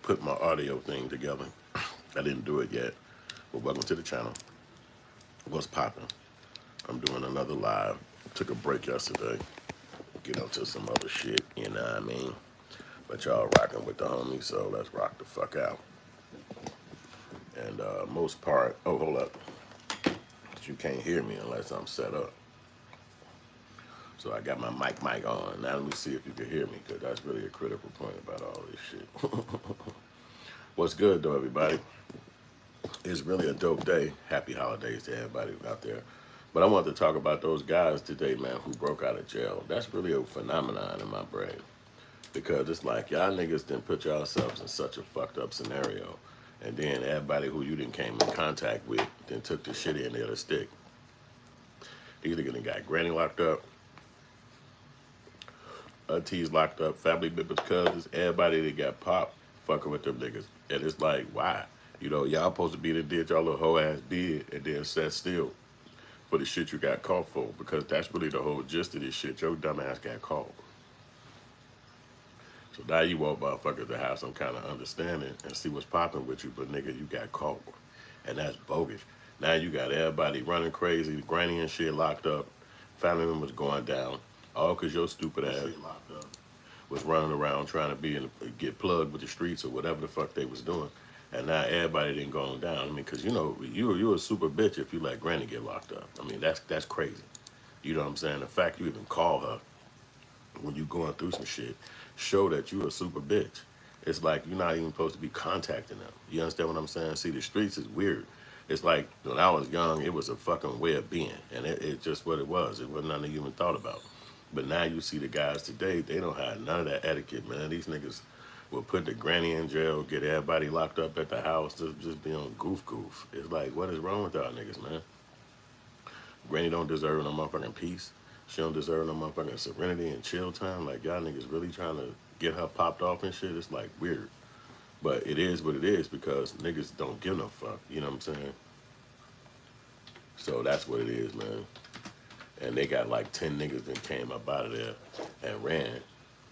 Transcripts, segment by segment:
put my audio thing together. I didn't do it yet, but welcome to the channel. What's popping? I'm doing another live. Took a break yesterday. Get onto some other shit, you know what I mean? But y'all rocking with the homies, so let's rock the fuck out. And most part, oh, hold up. You can't hear me unless I'm set up. So I got my mic on. Now let me see if you can hear me, because that's really a critical point about all this shit. What's good, though, everybody? It's really a dope day. Happy holidays to everybody out there. But I want to talk about those guys today, man, who broke out of jail. That's really a phenomenon in my brain. Because it's like, y'all niggas didn't put yourselves in such a fucked up scenario. And then everybody who you didn't came in contact with then took the shit in there to stick. Either gonna got granny locked up, aunties locked up, family members, cousins, everybody that got popped fucking with them niggas. And it's like, why? You know, y'all supposed to be the did y'all little hoe ass bid and then sat still for the shit you got caught for, because that's really the whole gist of this shit. Your dumb ass got caught. So now you want motherfuckers to have some kind of understanding and see what's popping with you, but nigga, you got caught. And that's bogus. Now you got everybody running crazy, granny and shit locked up, family members going down, all because your stupid ass was running around trying to be get plugged with the streets or whatever the fuck they was doing. And now everybody didn't go down. I mean, because, you know, you're a super bitch if you let granny get locked up. I mean, that's crazy. You know what I'm saying? The fact you even call her when you going through some shit show that you a super bitch. It's like you're not even supposed to be contacting them. You understand what I'm saying? See, the streets is weird. It's like when I was young, it was a fucking way of being. And it's just what it was. It wasn't nothing you even thought about. But now you see the guys today, they don't have none of that etiquette, man. These niggas will put the granny in jail, get everybody locked up at the house, just be on goof. It's like, what is wrong with y'all niggas, man? Granny don't deserve no motherfucking peace. She don't deserve no motherfucking serenity and chill time. Like, y'all niggas really trying to get her popped off and shit. It's like weird. But it is what it is, because niggas don't give no fuck. You know what I'm saying? So that's what it is, man. And they got like 10 niggas that came up out of there and ran.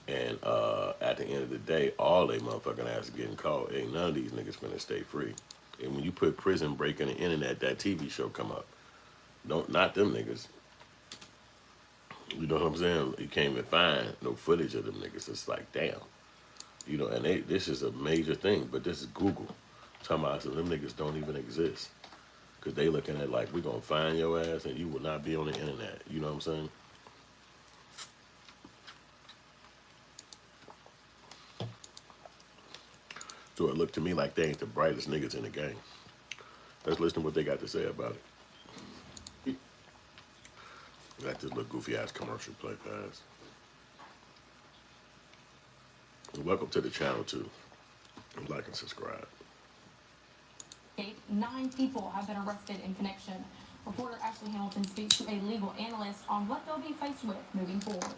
And at the end of the day, all they motherfucking ass are getting caught. Ain't none of these niggas finna stay free. And when you put prison break in the internet, that TV show come up. Not them niggas. You know what I'm saying? You can't even find no footage of them niggas. It's like, damn. You know, and this is a major thing, but this is Google. Talking about some of them niggas don't even exist. Because they looking at like, we gonna find your ass and you will not be on the internet. You know what I'm saying? So it looked to me like they ain't the brightest niggas in the game. Let's listen to what they got to say about it. Let this little goofy ass commercial play past. And welcome to the channel too. Like and subscribe. 9 people have been arrested in connection. Reporter Ashley Hamilton speaks to a legal analyst on what they'll be faced with moving forward.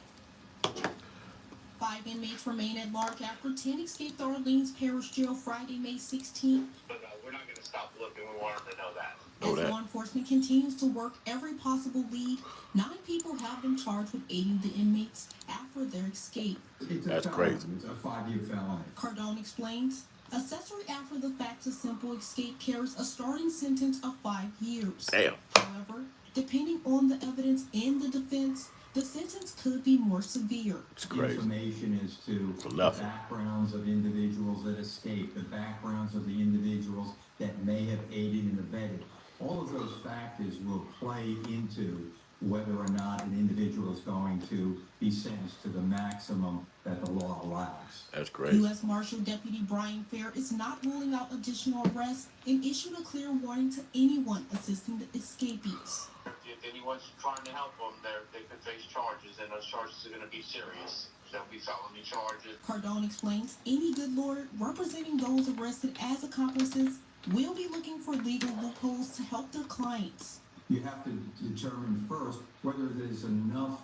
5 inmates remain at large after 10 escaped the Orleans Parish Jail Friday, May 16th. But we're not going to stop looking. We want them to know that. As law enforcement continues to work every possible lead, 9 people have been charged with aiding the inmates after their escape. That's crazy. It's a 5-year felony. Cardone explains, accessory after the fact of simple escape carries a starting sentence of 5 years. Damn. However, depending on the evidence in the defense, the sentence could be more severe. It's crazy. Information as to the backgrounds of individuals that escaped, the backgrounds of the individuals that may have aided and abetted. All of those factors will play into whether or not an individual is going to be sentenced to the maximum that the law allows. That's great. U.S. Marshal Deputy Brian Fair is not ruling out additional arrests and issued a clear warning to anyone assisting the escapees. If anyone's trying to help them, they could face charges, and those charges are going to be serious. There'll be felony charges. Cardone explains any good lawyer representing those arrested as accomplices will be looking for legal loopholes to help their clients. You have to determine first whether there's enough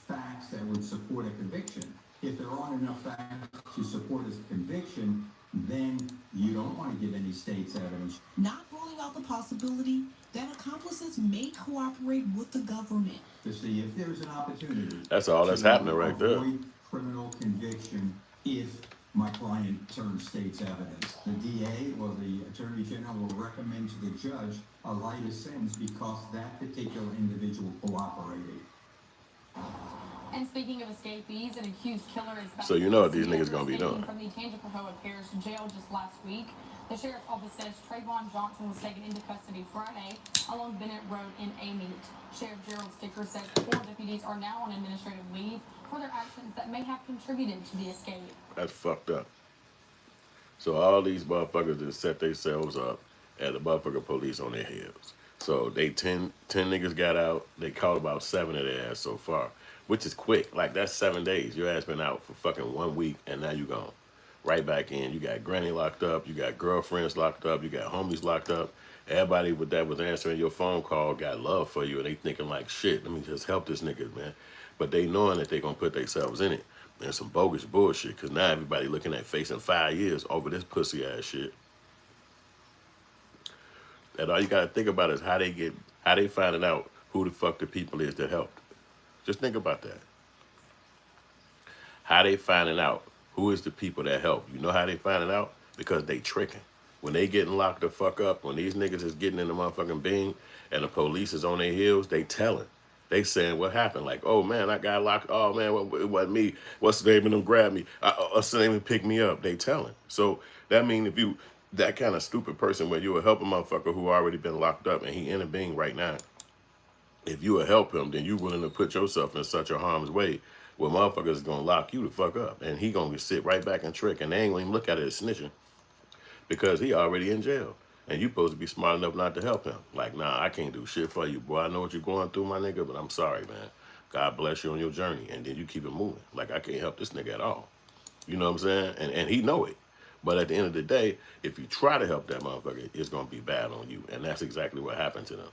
facts that would support a conviction. If there aren't enough facts to support a conviction, then you don't want to give any state's evidence. Not ruling out the possibility that accomplices may cooperate with the government. To see if there's an opportunity. That's all that's happening right there. Avoid criminal conviction if my client turned state's evidence. The DA or the Attorney General will recommend to the judge a lighter sentence because that particular individual cooperated. And speaking of escapees, an accused killer is back. So you know what these niggas gonna be doing. From the Tangipahoa Parish Jail just last week. The sheriff's office says Trayvon Johnson was taken into custody Friday along Bennett Road in Amite. Sheriff Gerald Sticker says 4 deputies are now on administrative leave for their actions that may have contributed to the escape. That's fucked up. So all these motherfuckers just set themselves up and the motherfucker police on their heels. So they 10 niggas got out. They caught about 7 of their ass so far, which is quick. Like, that's 7 days. Your ass been out for fucking 1 week and now you gone. Right back in. You got granny locked up. You got girlfriends locked up. You got homies locked up. Everybody that was answering your phone call got love for you and they thinking like, shit, let me just help this nigga, man. But they knowing that they gonna put themselves in it. And some bogus bullshit, because now everybody looking at facing 5 years over this pussy ass shit. And all you gotta think about is how they finding out who the fuck the people is that helped. Just think about that. How they finding out who is the people that help. You know how they finding out? Because they tricking. When they getting locked the fuck up, when these niggas is getting in the motherfucking bean and the police is on their heels, they telling. They saying what happened. Like, oh man, I got locked. Oh man, it wasn't me. What's the name of them grab me? What's the name and pick me up? They telling. So that mean if you, that kind of stupid person where you will help a motherfucker who already been locked up and he in a being right now, if you will help him, then you willing to put yourself in such a harm's way where motherfuckers is going to lock you the fuck up. And he going to sit right back and trick. And they ain't going to even look at it as snitching because he already in jail. And you supposed to be smart enough not to help him. Like, nah, I can't do shit for you, boy. I know what you're going through, my nigga, but I'm sorry, man. God bless you on your journey. And then you keep it moving. Like, I can't help this nigga at all. You know what I'm saying? And he know it. But at the end of the day, if you try to help that motherfucker, it's going to be bad on you. And that's exactly what happened to them.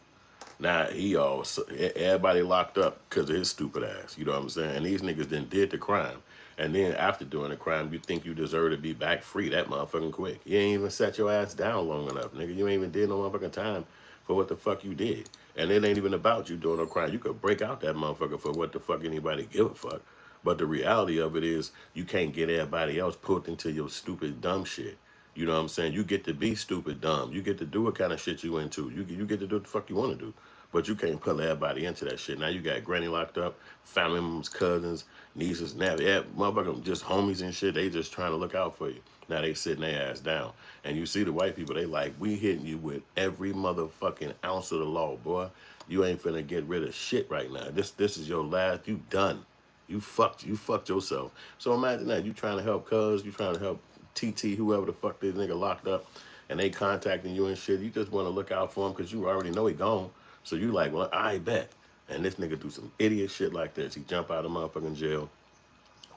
Now, everybody locked up because of his stupid ass. You know what I'm saying? And these niggas then did the crime. And then after doing the crime, you think you deserve to be back free that motherfucking quick. You ain't even set your ass down long enough, nigga. You ain't even did no motherfucking time for what the fuck you did. And it ain't even about you doing no crime. You could break out that motherfucker for what the fuck anybody give a fuck. But the reality of it is you can't get everybody else put into your stupid, dumb shit. You know what I'm saying? You get to be stupid, dumb. You get to do what kind of shit you into. You get to do what the fuck you want to do. But you can't pull everybody into that shit. Now you got granny locked up, family members, cousins, nieces, nephews, motherfuckers, just homies and shit. They just trying to look out for you. Now they sitting their ass down. And you see the white people, they like, we hitting you with every motherfucking ounce of the law, boy. You ain't finna get rid of shit right now. This is your last, you done. You fucked yourself. So imagine that. You trying to help cuz, you trying to help TT, whoever the fuck this nigga locked up, and they contacting you and shit. You just want to look out for him because you already know he gone. So you like, well, I bet. And this nigga do some idiot shit like this. He jump out of motherfucking jail,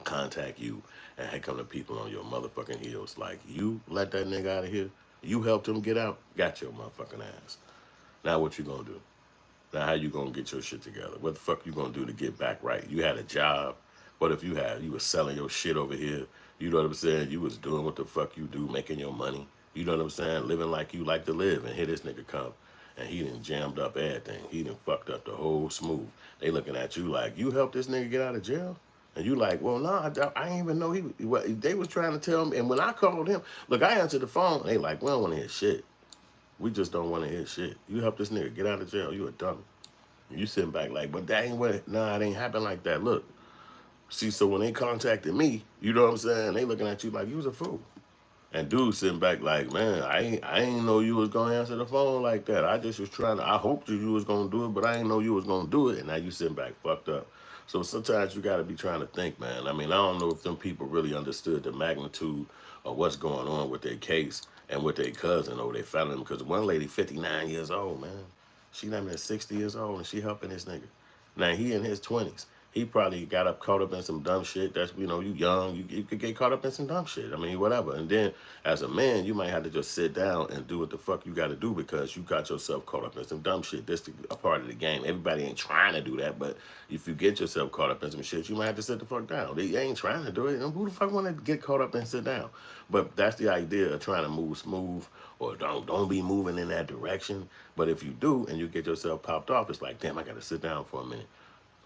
contact you, and here come the people on your motherfucking heels. Like, you let that nigga out of here? You helped him get out? Got your motherfucking ass. Now what you gonna do? Now how you gonna get your shit together? What the fuck you gonna do to get back right? You had a job. What if you was selling your shit over here? You know what I'm saying? You was doing what the fuck you do, making your money. You know what I'm saying? Living like you like to live. And here this nigga come. And he done jammed up everything. He done fucked up the whole smooth. They looking at you like, you helped this nigga get out of jail? And you like, well, no, I ain't even know they was trying to tell me. And when I called him, look, I answered the phone. They like, we don't want to hear shit. We just don't want to hear shit. You helped this nigga get out of jail. You a dummy. And you sitting back like, but that ain't what, nah, it ain't happen like that. Look. See, so when they contacted me, you know what I'm saying? They looking at you like you was a fool. And dude sitting back like, man, I ain't know you was gonna answer the phone like that. I just was trying to, I hoped you was gonna do it, but I ain't know you was gonna do it. And now you sitting back fucked up. So sometimes you gotta be trying to think, man. I mean, I don't know if them people really understood the magnitude of what's going on with their case and with their cousin or their family. Because one lady, 59 years old, man. She not even 60 years old and she helping this nigga. Now he in his 20s. He probably got caught up in some dumb shit. That's, you know, you young, you could get caught up in some dumb shit. I mean, whatever. And then as a man, you might have to just sit down and do what the fuck you got to do because you got yourself caught up in some dumb shit. This is a part of the game. Everybody ain't trying to do that, but if you get yourself caught up in some shit, you might have to sit the fuck down. They ain't trying to do it. And who the fuck want to get caught up and sit down? But that's the idea of trying to move smooth or don't be moving in that direction. But if you do and you get yourself popped off, it's like, damn, I got to sit down for a minute.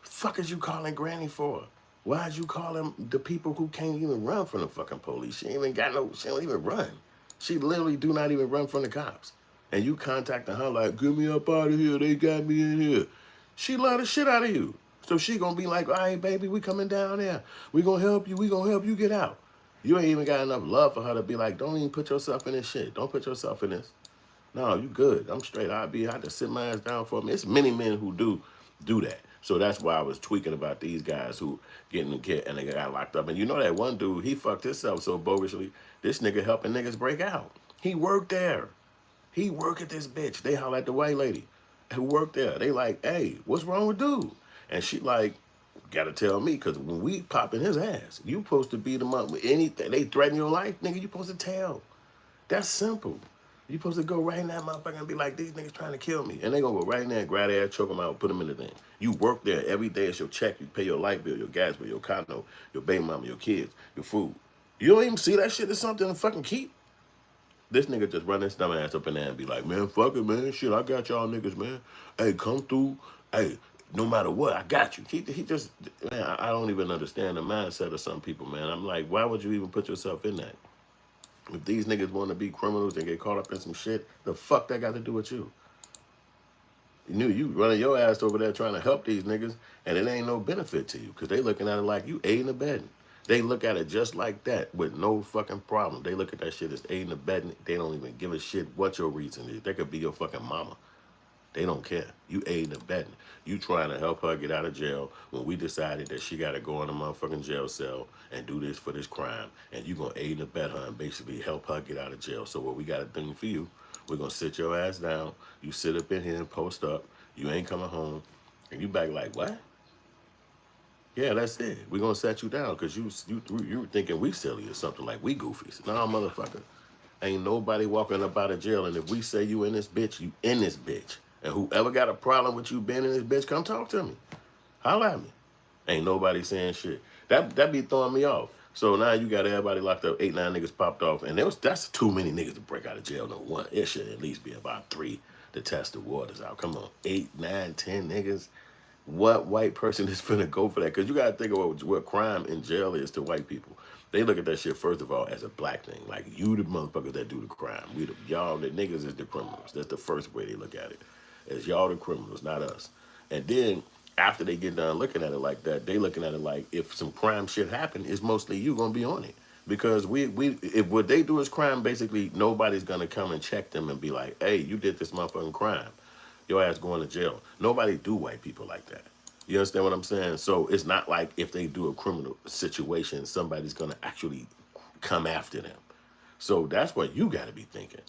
Fuck is you calling Granny for? Why'd you call them the people who can't even run from the fucking police? She don't even run. She literally do not even run from the cops. And you contacting her like, get me up out of here, they got me in here. She love the shit out of you. So she gonna be like, all right, baby, we coming down there. We gonna help you get out. You ain't even got enough love for her to be like, don't even put yourself in this shit. Don't put yourself in this. No, you good. I'm straight. I had to sit my ass down for me. It's many men who do that. So that's why I was tweaking about these guys who get in the kid and they got locked up. And you know that one dude, he fucked himself so bogusly. This nigga helping niggas break out. He worked there. He work at this bitch. They holler at the white lady who worked there. They like, hey, what's wrong with dude? And she like, gotta tell me, because when we popping his ass, you supposed to beat him up with anything. They threaten your life, nigga, you supposed to tell. That's simple. You supposed to go right in that motherfucker and be like, these niggas trying to kill me. And they gonna go right in there and grab their ass, choke them out, put them in the thing. You work there every day. It's your check. You pay your light bill, your gas bill, your condo, your baby mama, your kids, your food. You don't even see that shit as something to fucking keep. This nigga just run his dumb ass up in there and be like, man, fuck it, man. Shit, I got y'all niggas, man. Hey, come through. Hey, no matter what, I got you. He just, man, I don't even understand the mindset of some people, man. I'm like, why would you even put yourself in that? If these niggas want to be criminals and get caught up in some shit, the fuck that got to do with you? You running your ass over there trying to help these niggas, and it ain't no benefit to you because they looking at it like you aiding and abetting. They look at it just like that with no fucking problem. They look at that shit as aiding and abetting. They don't even give a shit what your reason is. They could be your fucking mama. They don't care. You aiding and abetting. You trying to help her get out of jail when we decided that she got to go in a motherfucking jail cell and do this for this crime. And you going to aid and abet her and basically help her get out of jail. So what we got a thing for you, we're going to sit your ass down. You sit up in here and post up. You ain't coming home. And you back like, what? Yeah, that's it. We're going to set you down because you thinking we silly or something like we goofies. Nah, motherfucker. Ain't nobody walking up out of jail. And if we say you in this bitch, you in this bitch. And whoever got a problem with you being in this bitch, come talk to me. Holla at me. Ain't nobody saying shit. That be throwing me off. So now you got everybody locked up, 8, 9 niggas popped off. And that's too many niggas to break out of jail. No one. It should at least be about 3 to test the waters out. Come on. 8, 9, 10 niggas. What white person is finna go for that? Because you got to think of what crime in jail is to white people. They look at that shit, first of all, as a black thing. Like, you the motherfuckers that do the crime. Y'all, the niggas is the criminals. That's the first way they look at it. As y'all the criminals, not us. And then, after they get done looking at it like that, they looking at it like, if some crime shit happen, it's mostly you gonna be on it. Because if what they do is crime, basically, nobody's gonna come and check them and be like, hey, you did this motherfucking crime. Your ass going to jail. Nobody do white people like that. You understand what I'm saying? So it's not like if they do a criminal situation, somebody's going to actually come after them. So that's what you got to be thinking.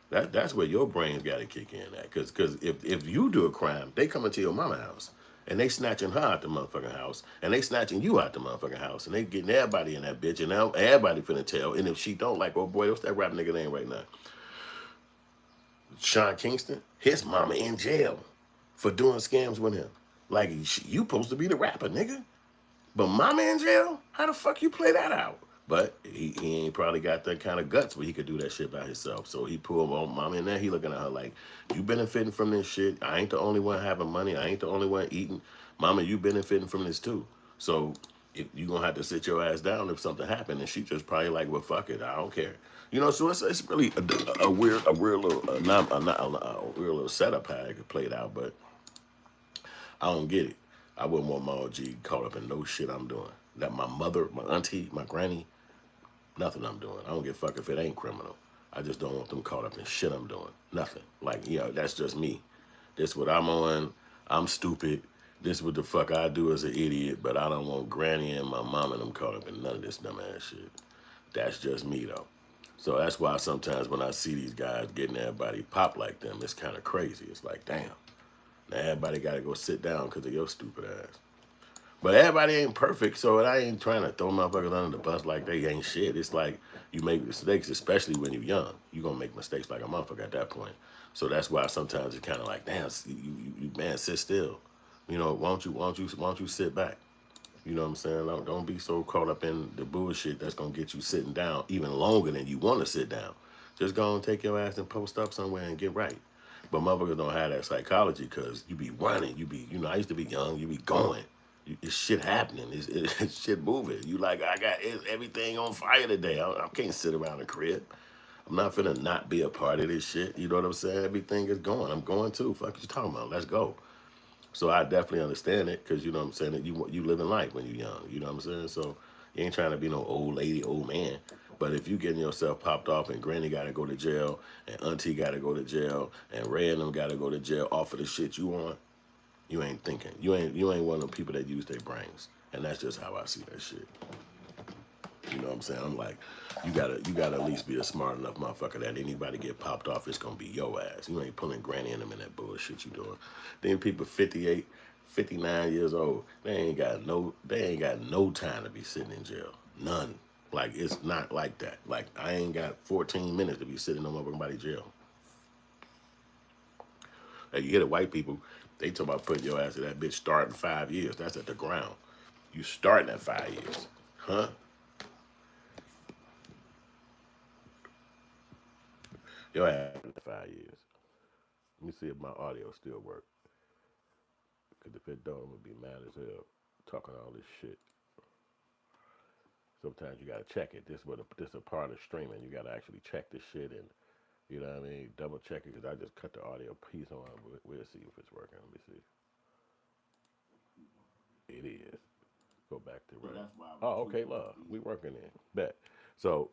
That's where your brain's got to kick in at. Because if you do a crime, they come into your mama house. And they snatching her out the motherfucking house. And they snatching you out the motherfucking house. And they getting everybody in that bitch. And now everybody finna tell. And if she don't, like, oh boy, what's that rap nigga name right now? Sean Kingston, his mama in jail for doing scams with him. Like, you supposed to be the rapper, nigga. But mama in jail? How the fuck you play that out? But he ain't probably got that kind of guts where he could do that shit by himself. So he pulled on mama in there. He looking at her like, you benefiting from this shit. I ain't the only one having money. I ain't the only one eating. Mama, you benefiting from this too. So you going to have to sit your ass down if something happened. And she just probably like, well, fuck it. I don't care. You know, so it's really a weird little setup how it could play it out, but I don't get it. I wouldn't want my OG caught up in no shit I'm doing. That my mother, my auntie, my granny, nothing I'm doing. I don't give a fuck if it ain't criminal. I just don't want them caught up in shit I'm doing. Nothing. Like, you know, that's just me. This what I'm on. I'm stupid. This what the fuck I do as an idiot, but I don't want granny and my mom and them caught up in none of this dumb ass shit. That's just me though. So that's why sometimes when I see these guys getting everybody pop like them, it's kind of crazy. It's like, damn, now everybody got to go sit down because of your stupid ass. But everybody ain't perfect, so I ain't trying to throw motherfuckers under the bus like they ain't shit. It's like you make mistakes, especially when you're young. You're going to make mistakes like a motherfucker at that point. So that's why sometimes it's kind of like, damn, you man, sit still. You know, why don't you sit back? You know what I'm saying? Don't be so caught up in the bullshit that's going to get you sitting down even longer than you want to sit down. Just go and take your ass and post up somewhere and get right. But motherfuckers don't have that psychology because you be running. You know, I used to be young. You be going. It's shit happening. It's shit moving. You like, everything on fire today. I can't sit around the crib. I'm not finna not be a part of this shit. You know what I'm saying? Everything is going. I'm going too. Fuck you talking about? Let's go. So I definitely understand it because you know what I'm saying. That you live in life when you're young. You know what I'm saying. So you ain't trying to be no old lady, old man. But if you getting yourself popped off and Granny got to go to jail and Auntie got to go to jail and Ray and them got to go to jail off of the shit you want, you ain't thinking. You ain't one of them people that use their brains. And that's just how I see that shit. You know what I'm saying? I'm like, you gotta at least be a smart enough motherfucker that anybody get popped off, it's gonna be your ass. You ain't pulling Granny and them in that bullshit you doing. Then people 58, 59 years old, they ain't got no time to be sitting in jail. None. Like it's not like that. Like I ain't got 14 minutes to be sitting in nobody's jail. Hey, you hear the white people, they talk about putting your ass in that bitch starting 5 years. That's at the ground. You starting at 5 years. Huh? Your ass at 5 years. Let me see if my audio still works. Because if it don't, I'm going to be mad as hell talking all this shit. Sometimes you got to check it. This is a part of streaming. You got to actually check this shit and, you know what I mean, double check it because I just cut the audio piece on. We'll see if it's working. Let me see. It is. Go back to right. Oh, okay, love. We working in. Bet. So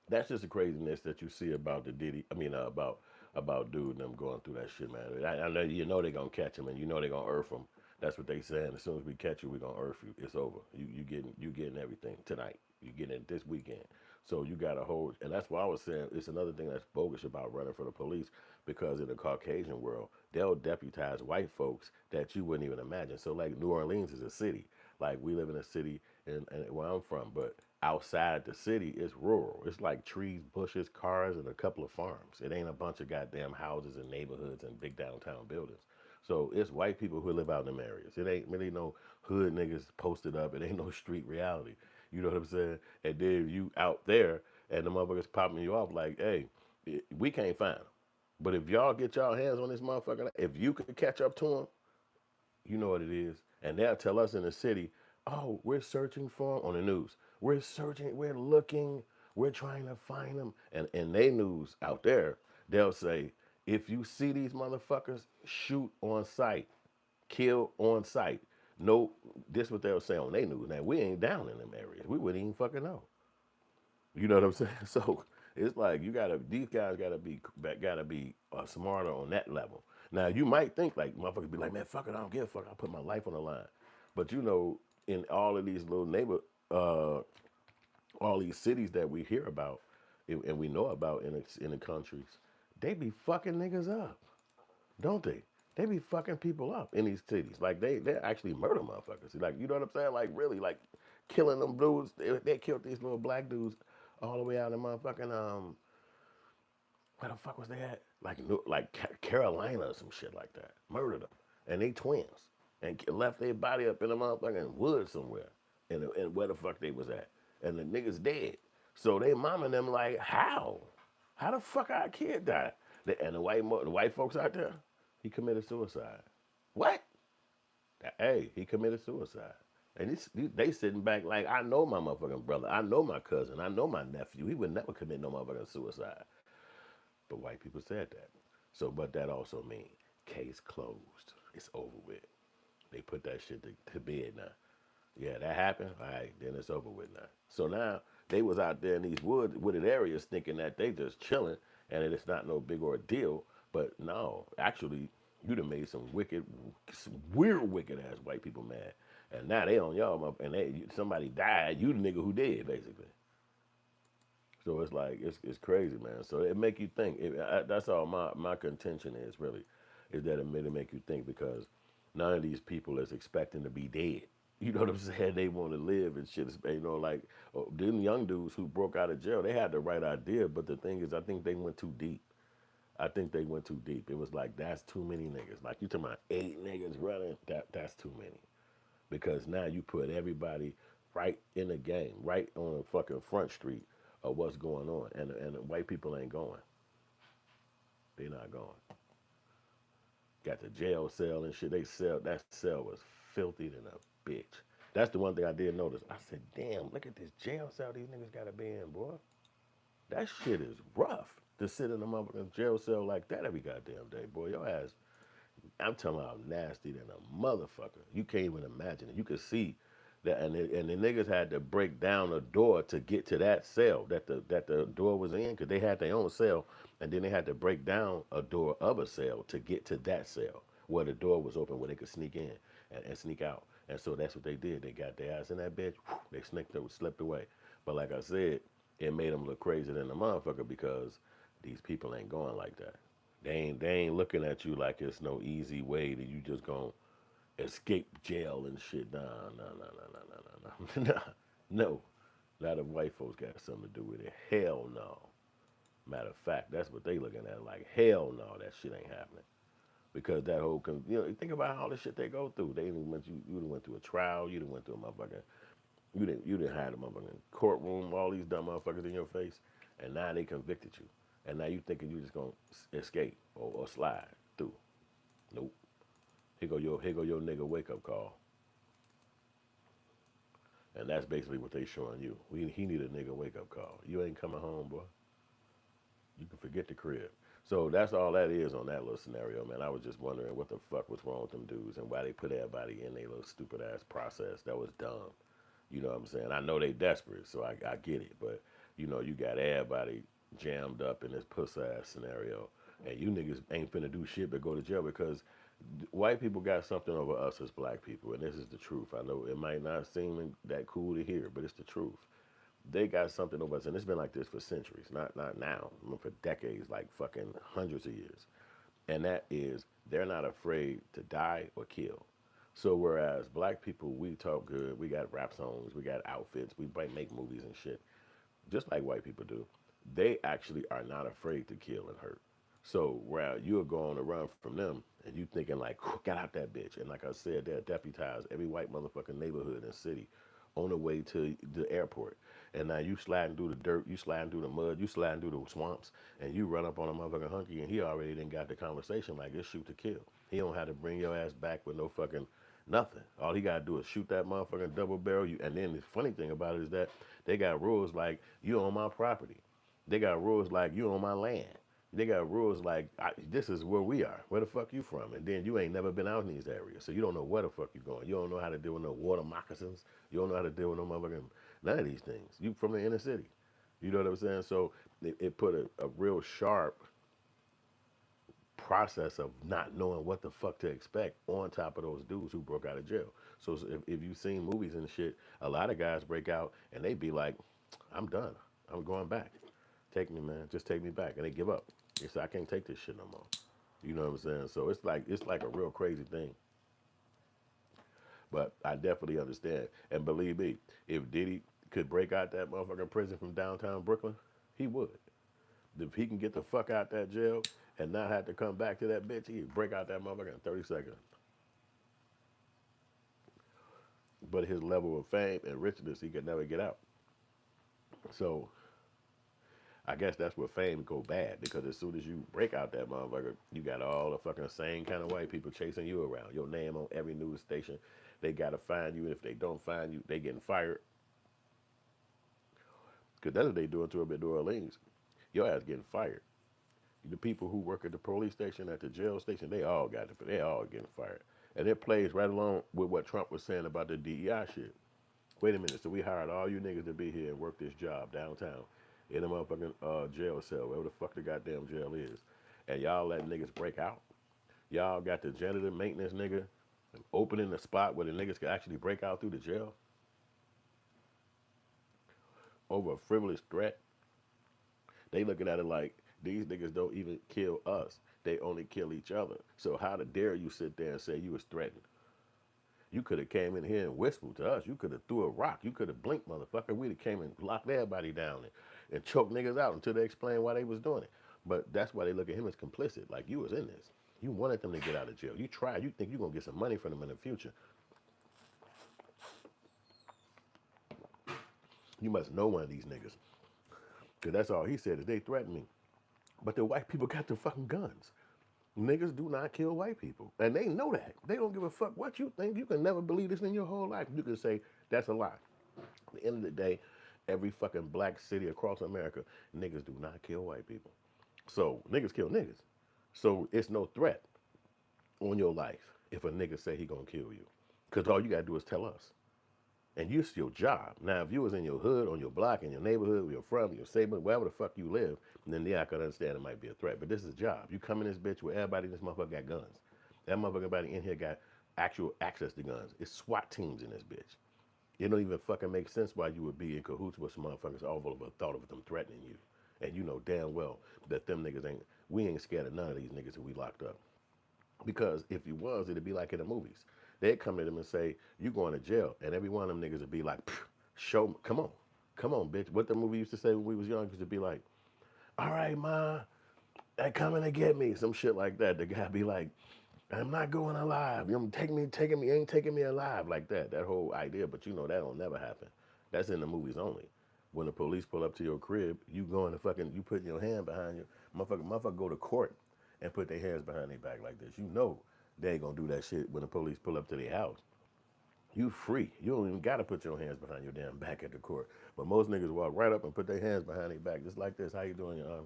that's just the craziness that you see about the Diddy. I mean, about dude and them going through that shit, man. I know you know they gonna catch him and you know they gonna earth him. That's what they saying. As soon as we catch you, we gonna earth you. It's over. You getting everything tonight. You getting it this weekend. So you got to hold, and that's why I was saying it's another thing that's bogus about running for the police because in the Caucasian world they'll deputize white folks that you wouldn't even imagine. So like New Orleans is a city. Like we live in a city and where I'm from, but outside the city it's rural. It's like trees, bushes, cars, and a couple of farms. It ain't a bunch of goddamn houses and neighborhoods and big downtown buildings. So it's white people who live out in them areas. It ain't really no hood niggas posted up. It ain't no street reality. You know what I'm saying? And then you out there and the motherfuckers popping you off like, hey, we can't find them. But if y'all get y'all hands on this motherfucker, if you could catch up to him, you know what it is. And they'll tell us in the city, oh, we're searching for him on the news. We're searching, we're looking, we're trying to find him. And in they news out there, they'll say, if you see these motherfuckers, shoot on sight, kill on sight. No, this what they'll say on their news. Now, we ain't down in them areas. We wouldn't even fucking know. You know what I'm saying? So it's like these guys gotta be smarter on that level. Now you might think like motherfuckers be like, man, fuck it, I don't give a fuck. I put my life on the line. But you know, in all of these little uh, all these cities that we hear about and we know about in the countries, they be fucking niggas up, don't they? They be fucking people up in these cities. Like they actually murder motherfuckers. Like you know what I'm saying? Like really, like killing them dudes. They killed these little black dudes all the way out in motherfucking where the fuck was they at? Like Carolina or some shit like that. Murdered them, and they twins, and left their body up in the motherfucking woods somewhere, and where the fuck they was at, and the niggas dead. So they mom and them like how? How the fuck our kid died? And the white folks out there, he committed suicide. What? Hey, he committed suicide. And they sitting back like, I know my motherfucking brother. I know my cousin. I know my nephew. He would never commit no motherfucking suicide. But white people said that. So, but that also means case closed. It's over with. They put that shit to bed now. Yeah, that happened. All right, then it's over with now. So now they was out there in these wooded areas thinking that they just chilling and it's not no big ordeal. But no, actually, you done made some weird wicked ass white people mad. And now they on y'all, and somebody died. You the nigga who did, basically. So it's like it's crazy, man. So it make you think. That's all my contention is really, is that it make you think because none of these people is expecting to be dead. You know what I'm saying? They want to live and shit. You know, like them young dudes who broke out of jail, they had the right idea, but the thing is, I think they went too deep. I think they went too deep. It was like that's too many niggas. Like you talking about 8 niggas running, that's too many. Because now you put everybody right in the game, right on the fucking front street of what's going on, and the white people ain't going. They not going. Got the jail cell and shit. That cell was filthy than a bitch. That's the one thing I did notice. I said, damn, look at this jail cell these niggas gotta be in, boy. That shit is rough to sit in a motherfucking jail cell like that every goddamn day, boy. Your ass, I'm telling you how nasty than a motherfucker. You can't even imagine it. You could see that, and the niggas had to break down a door to get to that cell that the door was in, because they had their own cell, and then they had to break down a door of a cell to get to that cell where the door was open where they could sneak in and sneak out. And so that's what they did. They got their ass in that bitch. They slipped away. But like I said, it made them look crazier than the motherfucker because these people ain't going like that. They ain't looking at you like it's no easy way that you just gonna escape jail and shit. Nah, nah, nah, nah, nah, nah, nah, nah. No. A lot of white folks got something to do with it. Hell no. Matter of fact, that's what they looking at. Like, hell no, that shit ain't happening. Because that whole, think about all the shit they go through. They even went, you done went through a trial. You done went through a motherfucking, you didn't had a motherfucking courtroom, all these dumb motherfuckers in your face, and now they convicted you. And now you thinking you just gonna escape or slide through. Nope. Here go your nigga wake up call. And that's basically what they showing you. He need a nigga wake up call. You ain't coming home, boy. You can forget the crib. So that's all that is on that little scenario, man. I was just wondering what the fuck was wrong with them dudes and why they put everybody in their little stupid ass process. That was dumb. You know what I'm saying? I know they desperate, so I get it. But, you got everybody jammed up in this puss ass scenario. And you niggas ain't finna do shit but go to jail because white people got something over us as black people. And this is the truth. I know it might not seem that cool to hear, but it's the truth. They got something over us, and it's been like this for centuries, not now, for decades, like fucking hundreds of years. And that is, they're not afraid to die or kill. So whereas black people, we talk good, we got rap songs, we got outfits, we might make movies and shit, just like white people do, they actually are not afraid to kill and hurt. So where you're going to run from them and you thinking like, get out that bitch. And like I said, they'll deputize every white motherfucking neighborhood and city on the way to the airport. And now you sliding through the dirt, you sliding through the mud, you sliding through the swamps, and you run up on a motherfucking hunky and he already done got the conversation like it's shoot to kill. He don't have to bring your ass back with no fucking nothing. All he gotta do is shoot that motherfucking double barrel. And then the funny thing about it is that they got rules like you on my property. They got rules like you on my land. They got rules like this is where we are. Where the fuck you from? And then you ain't never been out in these areas, so you don't know where the fuck you going. You don't know how to deal with no water moccasins. You don't know how to deal with no motherfucking none of these things. You from the inner city. You know what I'm saying? So it put a real sharp process of not knowing what the fuck to expect on top of those dudes who broke out of jail. So if you've seen movies and shit, a lot of guys break out and they be like, I'm done. I'm going back. Take me, man. Just take me back. And they give up. They say, I can't take this shit no more. You know what I'm saying? So it's like a real crazy thing. But I definitely understand. And believe me, if Diddy could break out that motherfucking prison from downtown Brooklyn, he would. If he can get the fuck out that jail and not have to come back to that bitch, he'd break out that motherfucker in 30 seconds. But his level of fame and richness, he could never get out. So I guess that's where fame go bad, because as soon as you break out that motherfucker, you got all the fucking same kind of white people chasing you around. Your name on every news station. They gotta find you, and if they don't find you, they getting fired. Because that's what they doing to him in New Orleans. Your ass getting fired. The people who work at the police station, at the jail station, they all getting fired. And it plays right along with what Trump was saying about the DEI shit. Wait a minute, so we hired all you niggas to be here and work this job downtown in a motherfucking jail cell, wherever the fuck the goddamn jail is. And y'all let niggas break out. Y'all got the janitor maintenance nigga opening the spot where the niggas can actually break out through the jail over a frivolous threat. They looking at it like these niggas don't even kill us. They only kill each other. So how dare you sit there and say you was threatened? You could have came in here and whispered to us. You could have threw a rock. You could have blinked, motherfucker. We'd have came and locked everybody down and choked niggas out until they explained why they was doing it. But that's why they look at him as complicit. Like, you was in this. You wanted them to get out of jail. You tried. You think you're going to get some money from them in the future. You must know one of these niggas. Because that's all he said is they threatened me. But the white people got the fucking guns. Niggas do not kill white people. And they know that. They don't give a fuck what you think. You can never believe this in your whole life. You can say that's a lie. At the end of the day, every fucking black city across America, niggas do not kill white people. So niggas kill niggas. So it's no threat on your life if a nigga say he gonna kill you. Cause all you gotta do is tell us. And it's your job. Now, if you was in your hood, on your block, in your neighborhood, where you're from, your neighborhood, wherever the fuck you live, then yeah, I could understand it might be a threat. But this is a job. You come in this bitch where everybody in this motherfucker got guns. That motherfucker, everybody in here got actual access to guns. It's SWAT teams in this bitch. It don't even fucking make sense why you would be in cahoots with some motherfuckers all over the thought of them threatening you. And you know damn well that them niggas we ain't scared of none of these niggas who we locked up. Because if you was, it'd be like in the movies. They'd come to them and say, you going to jail. And every one of them niggas would be like, show me, come on. Come on, bitch. What the movie used to say when we was young used to be like, all right, ma, they coming to get me. Some shit like that. The guy be like, I'm not going alive. You ain't taking me alive like that. That whole idea. But you know that don't never happen. That's in the movies only. When the police pull up to your crib, you going to fucking, you putting your hand behind you. Motherfucker go to court and put their hands behind their back like this. You know they ain't gonna do that shit when the police pull up to their house. You free. You don't even gotta put your hands behind your damn back at the court. But most niggas walk right up and put their hands behind their back just like this. How you doing, your arm?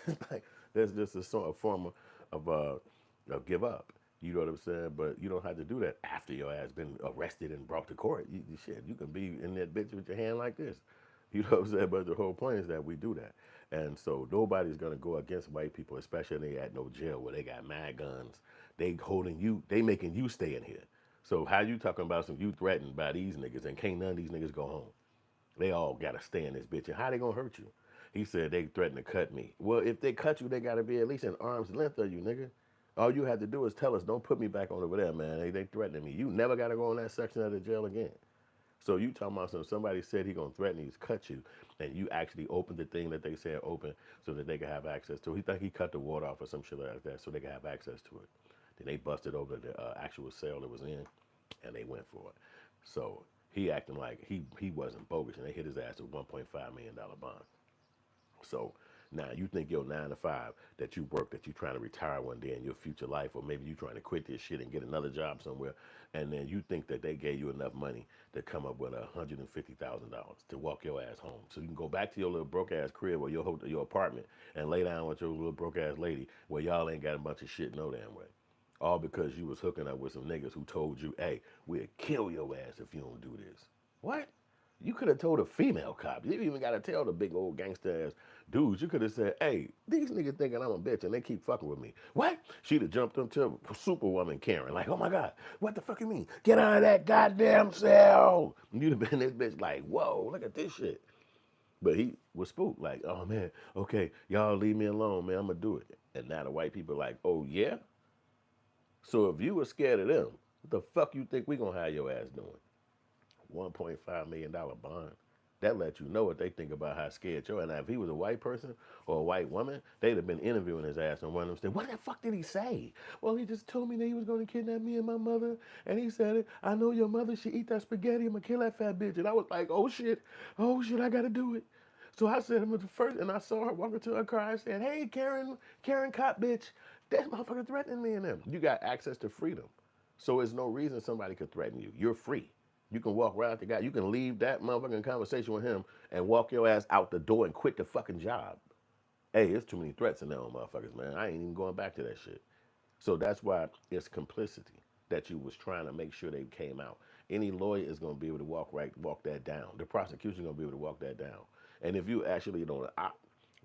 It's like that's just a form of give up. You know what I'm saying? But you don't have to do that after your ass been arrested and brought to court. Shit, you can be in that bitch with your hand like this. You know what I'm saying? But the whole point is that we do that. And so nobody's gonna go against white people, especially they at no jail where they got mad guns. They holding you, they making you stay in here. So how you talking about some you threatened by these niggas and can't none of these niggas go home? They all gotta stay in this bitch. And how they gonna hurt you? He said they threatened to cut me. Well, if they cut you, they gotta be at least in arm's length of you, nigga. All you have to do is tell us, don't put me back on over there, man. They threatening me. You never gotta go in that section of the jail again. So you talking about somebody said he gonna threaten you, cut you, and you actually opened the thing that they said open so that they could have access to it. He think he cut the water off or some shit like that so they could have access to it. Then they busted over the actual cell that was in, and they went for it. So he acting like he wasn't bogus, and they hit his ass with $1.5 million bond. So now you think your 9 to 5 that you work, that you trying to retire one day in your future life, or maybe you trying to quit this shit and get another job somewhere, and then you think that they gave you enough money to come up with $150,000 to walk your ass home, so you can go back to your little broke ass crib or your apartment and lay down with your little broke ass lady where y'all ain't got a bunch of shit no damn way. All because you was hooking up with some niggas who told you, hey, we'll kill your ass if you don't do this. What? You could have told a female cop. You even got to tell the big old gangster ass dudes. You could have said, hey, these niggas thinking I'm a bitch and they keep fucking with me. What? She'd have jumped into Superwoman Karen. Like, oh my God, what the fuck you mean? Get out of that goddamn cell. You'd have been this bitch like, whoa, look at this shit. But he was spooked. Like, oh man, okay, y'all leave me alone, man. I'm going to do it. And now the white people are like, oh yeah? So if you were scared of them, what the fuck you think we going to have your ass doing? $1.5 million bond. That lets you know what they think about how scared you are. And if he was a white person or a white woman, they'd have been interviewing his ass and one of them said, what the fuck did he say? Well, he just told me that he was going to kidnap me and my mother. And he said it. I know your mother, she eat that spaghetti. I'm going to kill that fat bitch. And I was like, oh shit, I got to do it. So I said him at the first, and I saw her walking to her car. I said, hey, Karen cop bitch, that motherfucker threatening me and them. You got access to freedom. So there's no reason somebody could threaten you. You're free. You can walk right out the guy. You can leave that motherfucking conversation with him and walk your ass out the door and quit the fucking job. Hey, there's too many threats in there, motherfuckers, man. I ain't even going back to that shit. So that's why it's complicity that you was trying to make sure they came out. Any lawyer is going to be able to walk that down. The prosecution going to be able to walk that down. And if you actually on the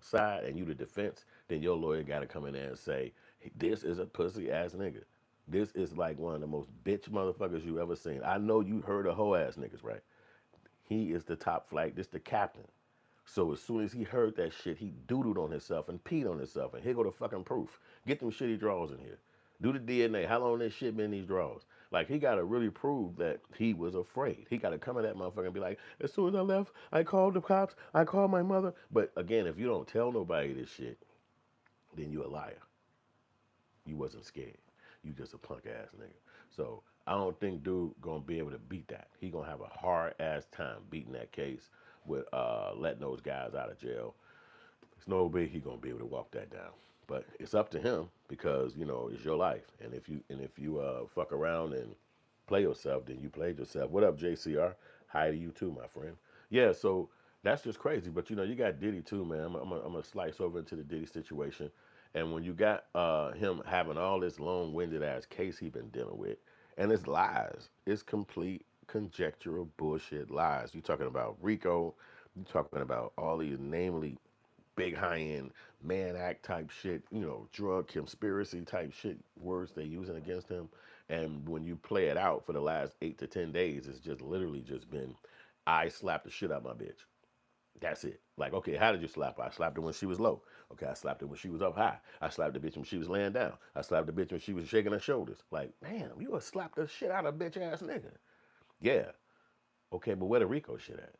side and you the defense, then your lawyer got to come in there and say, this is a pussy ass nigga. This is like one of the most bitch motherfuckers you ever seen. I know you heard of hoe ass niggas, right? He is the top flight. This the captain. So as soon as he heard that shit, he doodled on himself and peed on himself. And here go the fucking proof. Get them shitty drawers in here. Do the DNA. How long this shit been in these drawers? Like, he got to really prove that he was afraid. He got to come at that motherfucker and be like, as soon as I left, I called the cops. I called my mother. But again, if you don't tell nobody this shit, then you a liar. You wasn't scared. You just a punk ass nigga. So I don't think dude gonna be able to beat that. He gonna have a hard ass time beating that case with letting those guys out of jail. There's no way he gonna be able to walk that down. But it's up to him because it's your life, and if you fuck around and play yourself, then you played yourself. What up, JCR? Hi to you too, my friend. Yeah, so that's just crazy. But you got Diddy too, man. I'm gonna slice over into the Diddy situation, and when you got him having all this long-winded ass case he been dealing with, and it's lies, it's complete conjectural bullshit lies. You talking about Rico? You talking about all these namely big high end man act type shit, drug conspiracy type shit words they using against him. And when you play it out for the last 8 to 10 days, it's just literally just been, I slapped the shit out of my bitch. That's it. Like, okay, how did you slap her? I slapped her when she was low. Okay, I slapped her when she was up high. I slapped the bitch when she was laying down. I slapped the bitch when she was shaking her shoulders. Like, damn, you a slap the shit out of a bitch ass nigga. Yeah. Okay, but where the Rico shit at?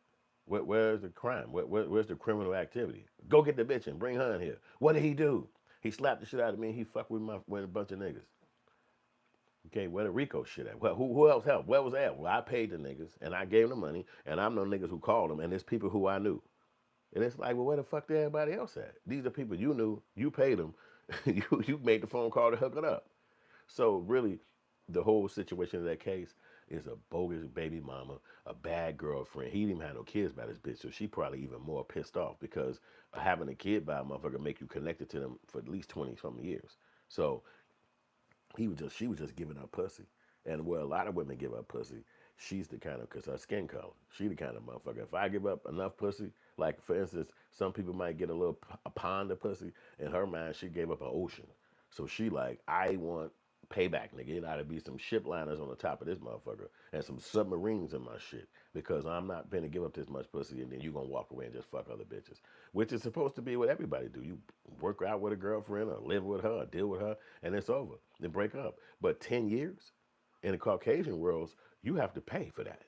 Where's the crime? Where's the criminal activity? Go get the bitch and bring her in here. What did he do? He slapped the shit out of me and he fucked with a bunch of niggas. Okay, where the Rico shit at? Well, who else helped? Where was that? Well, I paid the niggas and I gave them the money and I'm no niggas who called them and there's people who I knew. And it's like, well, where the fuck did everybody else at? These are people you knew, you paid them, you made the phone call to hook it up. So really, the whole situation of that case is a bogus baby mama, a bad girlfriend. He didn't even have no kids by this bitch, so she probably even more pissed off because having a kid by a motherfucker make you connected to them for at least 20 something years. So she was just giving up pussy. And where a lot of women give up pussy, she's the kind of, because her skin color, she the kind of motherfucker. If I give up enough pussy, like for instance, some people might get a pond of pussy. In her mind, she gave up an ocean. So she like, I want payback, nigga. It ought to be some ship liners on the top of this motherfucker and some submarines in my shit because I'm not gonna give up this much pussy and then you gonna walk away and just fuck other bitches, which is supposed to be what everybody do. You work out with a girlfriend or live with her or deal with her and it's over. Then break up. But 10 years in the Caucasian worlds, you have to pay for that.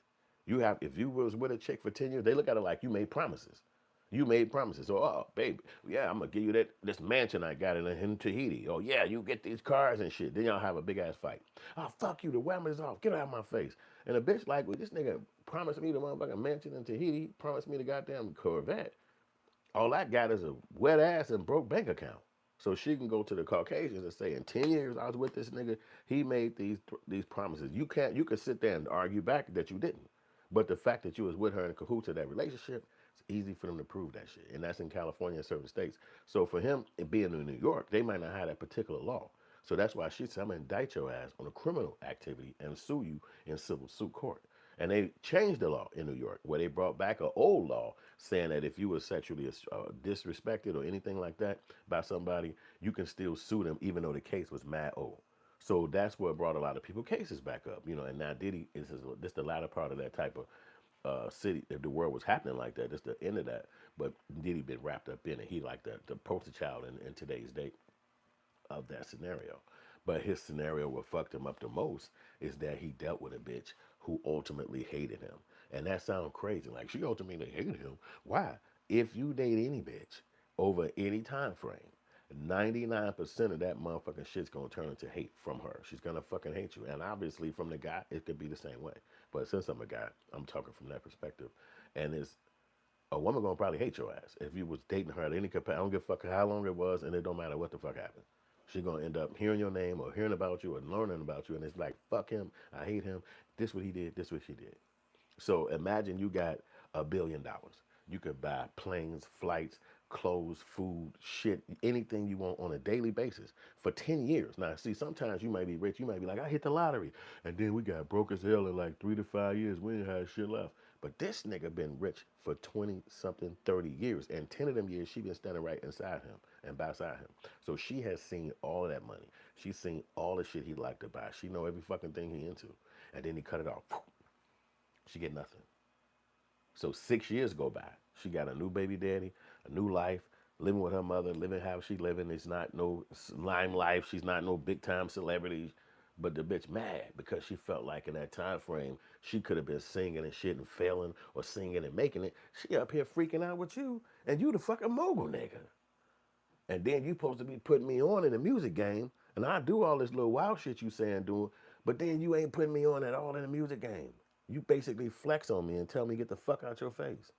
If you was with a chick for 10 years, they look at it like you made promises. You made promises. So, oh, baby, yeah, I'm gonna give you this mansion I got in Tahiti. Oh, yeah, you get these cars and shit. Then y'all have a big ass fight. Oh, fuck you, the whammer is off. Get out of my face. And a bitch like, well, this nigga promised me the motherfucking mansion in Tahiti, promised me the goddamn Corvette. All I got is a wet ass and broke bank account. So she can go to the Caucasians and say, in 10 years I was with this nigga, he made these promises. You can sit there and argue back that you didn't. But the fact that you was with her in cahoots of that relationship, it's easy for them to prove that shit. And that's in California and certain states. So for him being in New York, they might not have that particular law. So that's why she said, I'm gonna indict your ass on a criminal activity and sue you in civil suit court. And they changed the law in New York, where they brought back an old law saying that if you were sexually disrespected or anything like that by somebody, you can still sue them even though the case was mad old. So that's what brought a lot of people cases back up, And now Diddy is this the latter part of that type of city. If the world was happening like that, it's the end of that. But Diddy been wrapped up in it. He like the poster child in today's date of that scenario. But his scenario, what fucked him up the most, is that he dealt with a bitch who ultimately hated him. And that sounds crazy. Like, she ultimately hated him. Why? If you date any bitch over any time frame, 99% of that motherfucking shit's gonna turn into hate from her. She's gonna fucking hate you. And obviously from the guy, it could be the same way. But since I'm a guy, I'm talking from that perspective. And it's a woman gonna probably hate your ass if you was dating her at any capacity. I don't give a fuck how long it was, and it don't matter what the fuck happened. She gonna end up hearing your name or hearing about you or learning about you, and it's like, fuck him, I hate him. This what he did, this what she did. So imagine you got $1 billion. You could buy planes, flights, clothes, food, shit, anything you want on a daily basis for 10 years. Now, see, sometimes you might be rich. You might be like, I hit the lottery. And then we got broke as hell in like 3 to 5 years. We ain't had shit left. But this nigga been rich for 20 something, 30 years. And 10 of them years, she been standing right inside him and beside him. So she has seen all of that money. She's seen all the shit he liked to buy. She know every fucking thing he into. And then he cut it off. She get nothing. So 6 years go by. She got a new baby daddy, a new life, living with her mother, living how she living. It's not no lime life. She's not no big time celebrity. But the bitch mad because she felt like in that time frame, she could have been singing and shit and failing or singing and making it. She up here freaking out with you and you the fucking mogul nigga. And then you supposed to be putting me on in the music game. And I do all this little wild shit you saying doing, but then you ain't putting me on at all in the music game. You basically flex on me and tell me get the fuck out your face.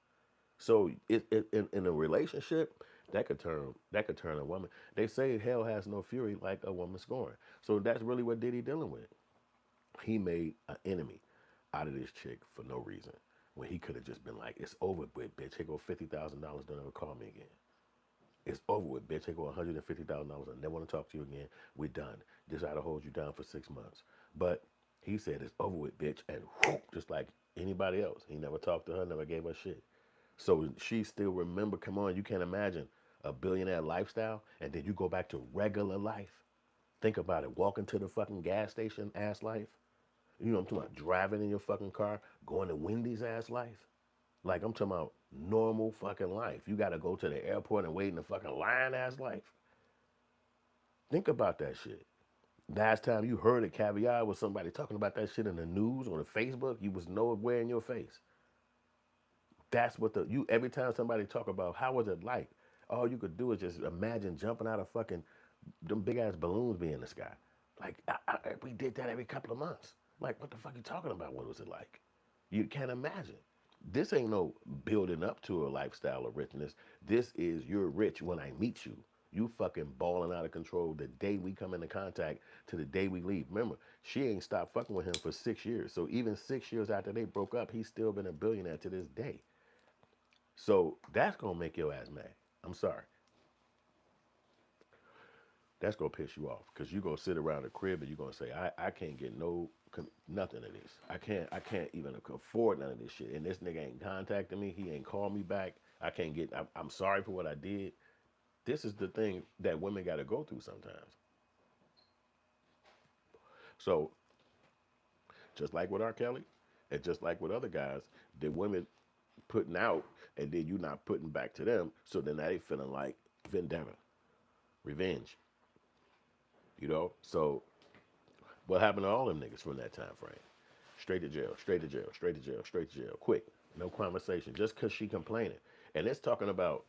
So in a relationship, That could turn a woman. They say hell has no fury like a woman scorned. So that's really what Diddy dealing with. He made an enemy out of this chick for no reason. When he could have just been like, it's over with, bitch. Here go $50,000. Don't ever call me again. It's over with, bitch. Here go $150,000. I never want to talk to you again. We're done. Just had to hold you down for 6 months. But he said it's over with, bitch, and whoop, just like anybody else. He never talked to her, never gave her shit. So she still remember. Come on, you can't imagine a billionaire lifestyle, and then you go back to regular life. Think about it. Walking to the fucking gas station ass life. You know what I'm talking about? Driving in your fucking car, going to Wendy's ass life. Like I'm talking about normal fucking life. You gotta go to the airport and wait in the fucking line ass life. Think about that shit. Last time you heard a caviar was somebody talking about that shit in the news or the Facebook, you was nowhere in your face. That's what you every time somebody talk about how was it like, all you could do is just imagine jumping out of fucking them big ass balloons being in the sky. Like we did that every couple of months. Like what the fuck you talking about? What was it like? You can't imagine. This ain't no building up to a lifestyle of richness. This is you're rich when I meet you. You fucking balling out of control the day we come into contact to the day we leave. Remember, she ain't stopped fucking with him for 6 years. So even 6 years after they broke up, he's still been a billionaire to this day. So that's gonna make your ass mad. I'm sorry. That's gonna piss you off because you gonna sit around the crib and you gonna say, I can't get nothing of this. I can't even afford none of this shit. And this nigga ain't contacting me. He ain't called me back. I'm sorry for what I did. This is the thing that women got to go through sometimes. So just like with R. Kelly, and just like with other guys, the women putting out, and then you not putting back to them. So then now they feeling like vendetta, revenge. So what happened to all them niggas from that time frame? Straight to jail, straight to jail, straight to jail, straight to jail. Quick, no conversation, just because she complaining. And it's talking about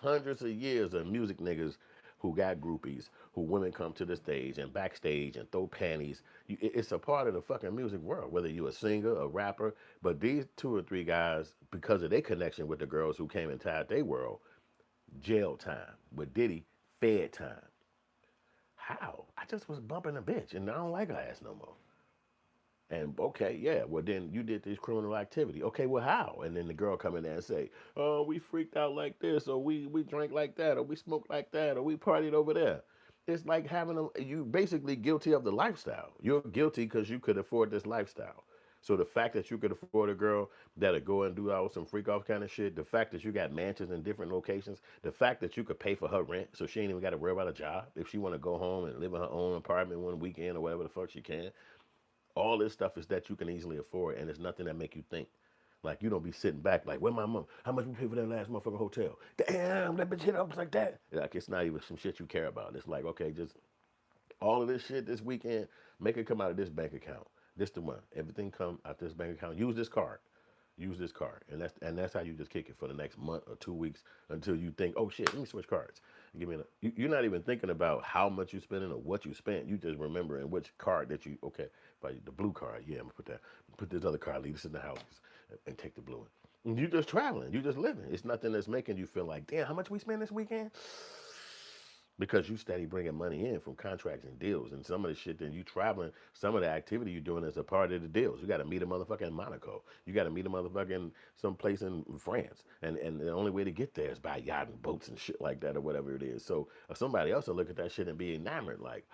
hundreds of years of music niggas who got groupies, who women come to the stage and backstage and throw panties. It's a part of the fucking music world, whether you a singer, a rapper. But these 2 or 3 guys, because of their connection with the girls who came and tied their world, jail time. With Diddy, fed time. How? I just was bumping a bitch and I don't like her ass no more. And okay, yeah, well then you did this criminal activity. Okay, well how? And then the girl come in there and say, oh, we freaked out like this, or we drank like that, or we smoked like that, or we partied over there. It's like you basically guilty of the lifestyle. You're guilty because you could afford this lifestyle. So the fact that you could afford a girl that'll go and do all some freak off kind of shit, the fact that you got mansions in different locations, the fact that you could pay for her rent so she ain't even got to worry about a job. If she want to go home and live in her own apartment one weekend or whatever the fuck she can, all this stuff is that you can easily afford, and it's nothing that make you think. Like you don't be sitting back like, where my mom? How much we pay for that last motherfucking hotel? Damn, that bitch hit up like that. Like it's not even some shit you care about. It's like, okay, just all of this shit this weekend, make it come out of this bank account. This the one. Everything come out this bank account. Use this card. Use this card. And that's how you just kick it for the next month or 2 weeks until you think, oh shit, let me switch cards. You're not even thinking about how much you spending or what you spent. You just remembering which card that you, okay, the blue card, yeah, I'm gonna put this other card, leave this in the house and take the blue one. And you just traveling, you just living. It's nothing that's making you feel like, damn, how much we spend this weekend? Because you steady bringing money in from contracts and deals, and some of the shit that you traveling, some of the activity you're doing is a part of the deals. You got to meet a motherfucker in Monaco. You got to meet a motherfucker in some place in France, and the only way to get there is by yacht and boats and shit like that or whatever it is. So somebody else will look at that shit and be enamored, like,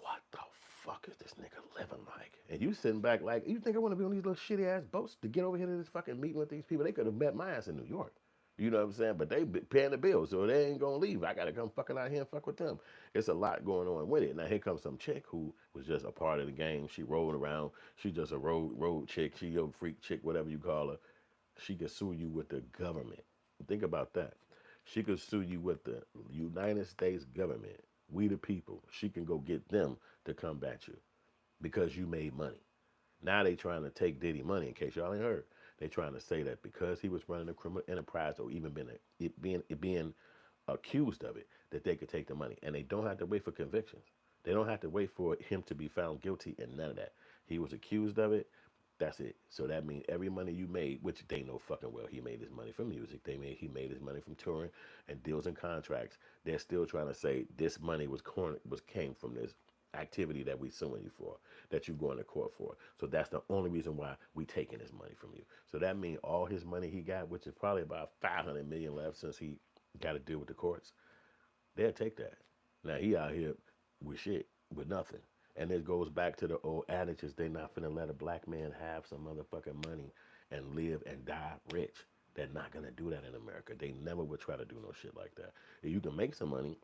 what the fuck is this nigga living like? And you sitting back like, you think I want to be on these little shitty ass boats to get over here to this fucking meeting with these people? They could have met my ass in New York. You know what I'm saying? But they paying the bills, so they ain't gonna leave. I gotta come fucking out here and fuck with them. It's a lot going on with it. Now here comes some chick who was just a part of the game. She rolled around. She just a road chick. She your freak chick, whatever you call her. She could sue you with the government. Think about that. She could sue you with the United States government. We the people. She can go get them to combat you because you made money. Now they trying to take Diddy money. In case y'all ain't heard, they trying to say that because he was running a criminal enterprise or even being accused of it, that they could take the money, and they don't have to wait for convictions. They don't have to wait for him to be found guilty and none of that. He was accused of it. That's it. So that means every money you made, which they know fucking well, he made his money from music. He made his money from touring and deals and contracts. They're still trying to say this money came from this activity that we suing you for, that you going to court for. So that's the only reason why we taking his money from you. So that means all his money he got, which is probably about 500 million left since he got to deal with the courts, they'll take that. Now he out here with shit, with nothing. And it goes back to the old adages, they not finna let a black man have some motherfucking money and live and die rich. They're not gonna do that in America. They never would try to do no shit like that. If you can make some money,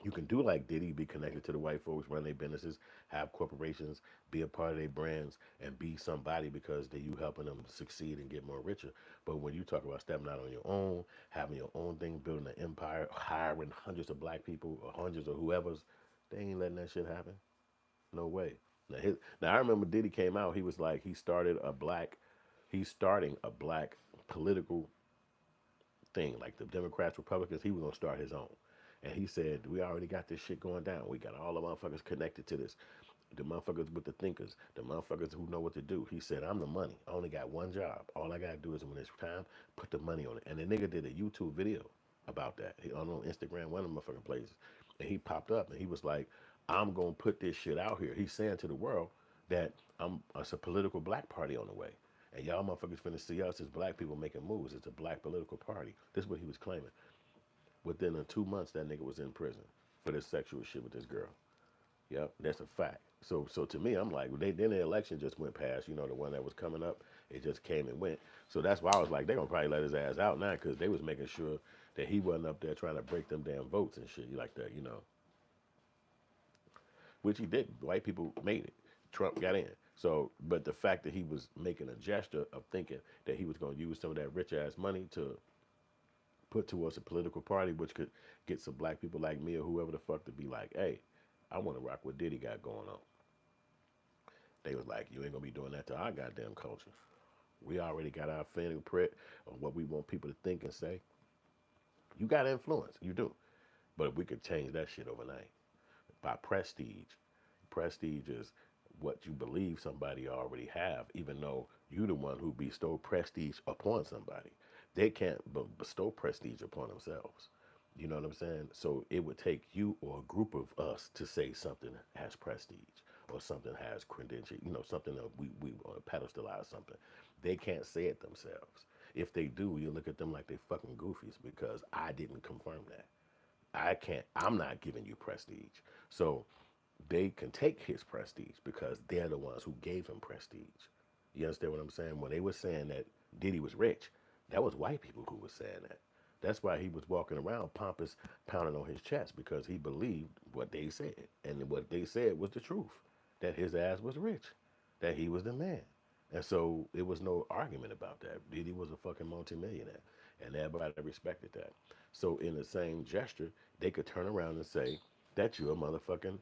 you can do like Diddy, be connected to the white folks, run their businesses, have corporations, be a part of their brands, and be somebody because you helping them succeed and get more richer. But when you talk about stepping out on your own, having your own thing, building an empire, hiring hundreds of black people or hundreds of whoever's, they ain't letting that shit happen. No way. Now I remember Diddy came out. He was like he's starting a black political thing, like the Democrats, Republicans. He was gonna start his own, and he said, "We already got this shit going down. We got all the motherfuckers connected to this, the motherfuckers with the thinkers, the motherfuckers who know what to do." He said, "I'm the money. I only got one job. All I gotta do is when it's time, put the money on it." And the nigga did a YouTube video about that. He on Instagram, one of the motherfucking places, and he popped up and he was like, "I'm gonna put this shit out here." He's saying to the world that it's a political black party on the way. And y'all motherfuckers finna see us as black people making moves. It's a black political party. This is what he was claiming. Within 2 months, that nigga was in prison for this sexual shit with this girl. Yep, that's a fact. So to me, I'm like, then the election just went past, the one that was coming up, it just came and went. So that's why I was like, they're gonna probably let his ass out now because they was making sure that he wasn't up there trying to break them damn votes and shit like that. Which he did. White people made it. Trump got in. So, but the fact that he was making a gesture of thinking that he was going to use some of that rich ass money to put towards a political party, which could get some black people like me or whoever the fuck to be like, hey, I want to rock what Diddy got going on. They was like, you ain't going to be doing that to our goddamn culture. We already got our fingerprint on what we want people to think and say. You got influence. You do. But we could change that shit overnight by prestige. Prestige is what you believe somebody already have, even though you the one who bestow prestige upon somebody. They can't bestow prestige upon themselves. You know what I'm saying? So it would take you or a group of us to say something has prestige or something has credential, something that we want to pedestalize something. They can't say it themselves. If they do, you look at them like they fucking goofies because I didn't confirm that. I'm not giving you prestige. So they can take his prestige because they're the ones who gave him prestige. You understand what I'm saying? When they were saying that Diddy was rich, that was white people who were saying that. That's why he was walking around pompous, pounding on his chest because he believed what they said. And what they said was the truth, that his ass was rich, that he was the man. And so it was no argument about that. Diddy was a fucking multimillionaire, and everybody respected that. So in the same gesture, they could turn around and say that you're a motherfucking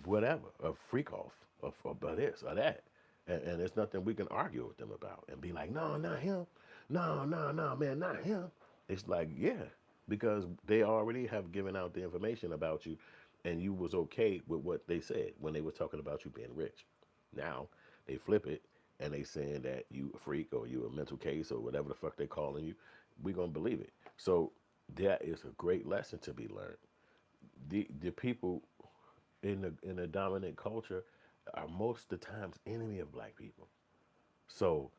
whatever, a freak off, of this or that. And it's nothing we can argue with them about and be like, no, not him. No, no, no, man, not him. It's like, yeah, because they already have given out the information about you and you was okay with what they said when they were talking about you being rich. Now they flip it and they saying that you a freak or you a mental case or whatever the fuck they calling you. We gonna believe it. So that is a great lesson to be learned. The people in the dominant culture are most of the times enemy of black people. So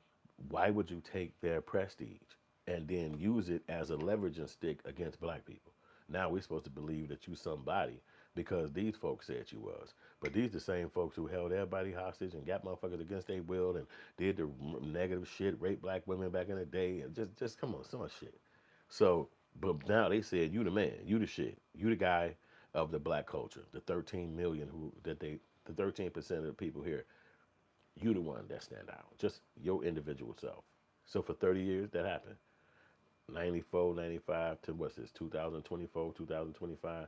why would you take their prestige and then use it as a leveraging stick against black people? Now we're supposed to believe that you somebody because these folks said you was. But these the same folks who held everybody hostage and got motherfuckers against their will and did the negative shit, raped black women back in the day, and just come on, so much shit. So, but now they said you the man, you the shit, you the guy of the black culture, the 13 million the 13% of the people here, you the one that stand out, just your individual self. So for 30 years that happened, 94, 95 to what's this, 2024, 2025.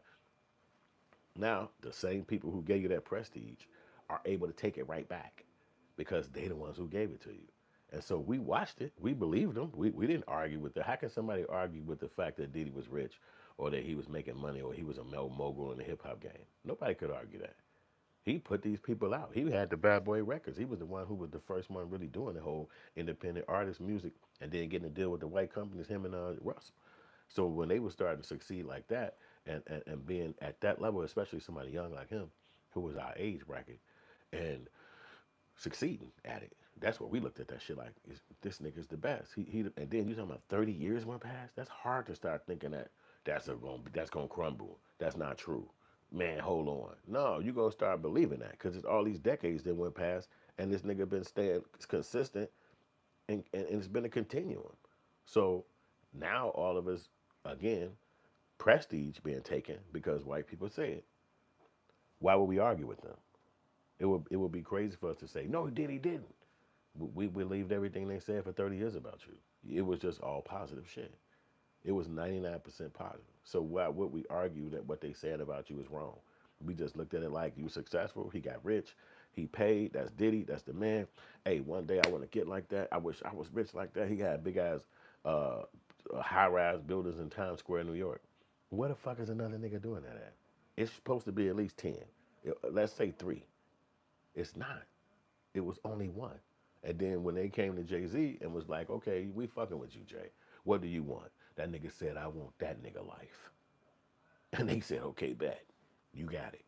Now the same people who gave you that prestige are able to take it right back because they the ones who gave it to you. And so we watched it. We believed them. We didn't argue with it. How can somebody argue with the fact that Diddy was rich or that he was making money or he was a mogul in the hip hop game? Nobody could argue that. He put these people out. He had the Bad Boy Records. He was the one who was the first one really doing the whole independent artist music and then getting to deal with the white companies, him and Russell. So when they were starting to succeed like that and being at that level, especially somebody young like him, who was our age bracket, and succeeding at it, that's what we looked at that shit like. This nigga's the best. He and then you talking about 30 years went past. That's hard to start thinking that that's gonna crumble. That's not true. Man, hold on. No, you gonna start believing that because it's all these decades that went past, and this nigga been staying consistent, and it's been a continuum. So now all of us, again, prestige being taken because white people say it. Why would we argue with them? It would be crazy for us to say no, he didn't. We believed everything they said for 30 years about you. It was just all positive shit. It was 99% positive. So why would we argue that what they said about you is wrong? We just looked at it like you were successful. He got rich. He paid. That's Diddy. That's the man. Hey, one day I want to get like that. I wish I was rich like that. He had big ass uh, high-rise buildings in Times Square, New York. Where the fuck is another nigga doing that at? It's supposed to be at least 10. Let's say 3. It's not. It was only 1. And then when they came to Jay-Z and was like, okay, we fucking with you, Jay. What do you want? That nigga said, I want that nigga life. And they said, okay, bet. You got it.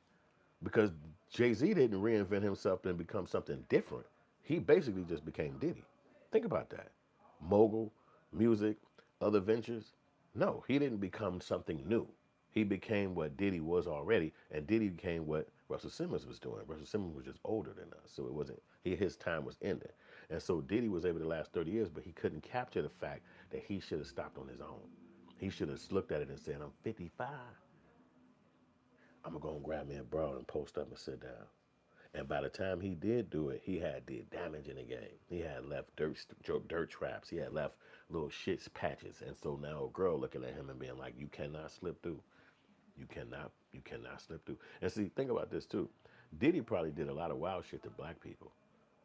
Because Jay-Z didn't reinvent himself and become something different. He basically just became Diddy. Think about that. Mogul, music, other ventures. No, he didn't become something new. He became what Diddy was already, and Diddy became what Russell Simmons was doing. Russell Simmons was just older than us, so it wasn't. His time was ending, and so Diddy was able to last 30 years, but he couldn't capture the fact that he should have stopped on his own. He should have looked at it and said, "I'm 55. I'm gonna go and grab me a bra and post up and sit down." And by the time he did do it, he had did damage in the game. He had left dirt traps. He had left little shits patches. And so now a girl looking at him and being like, "You cannot slip through. You cannot slip through." And see, think about this too. Diddy probably did a lot of wild shit to black people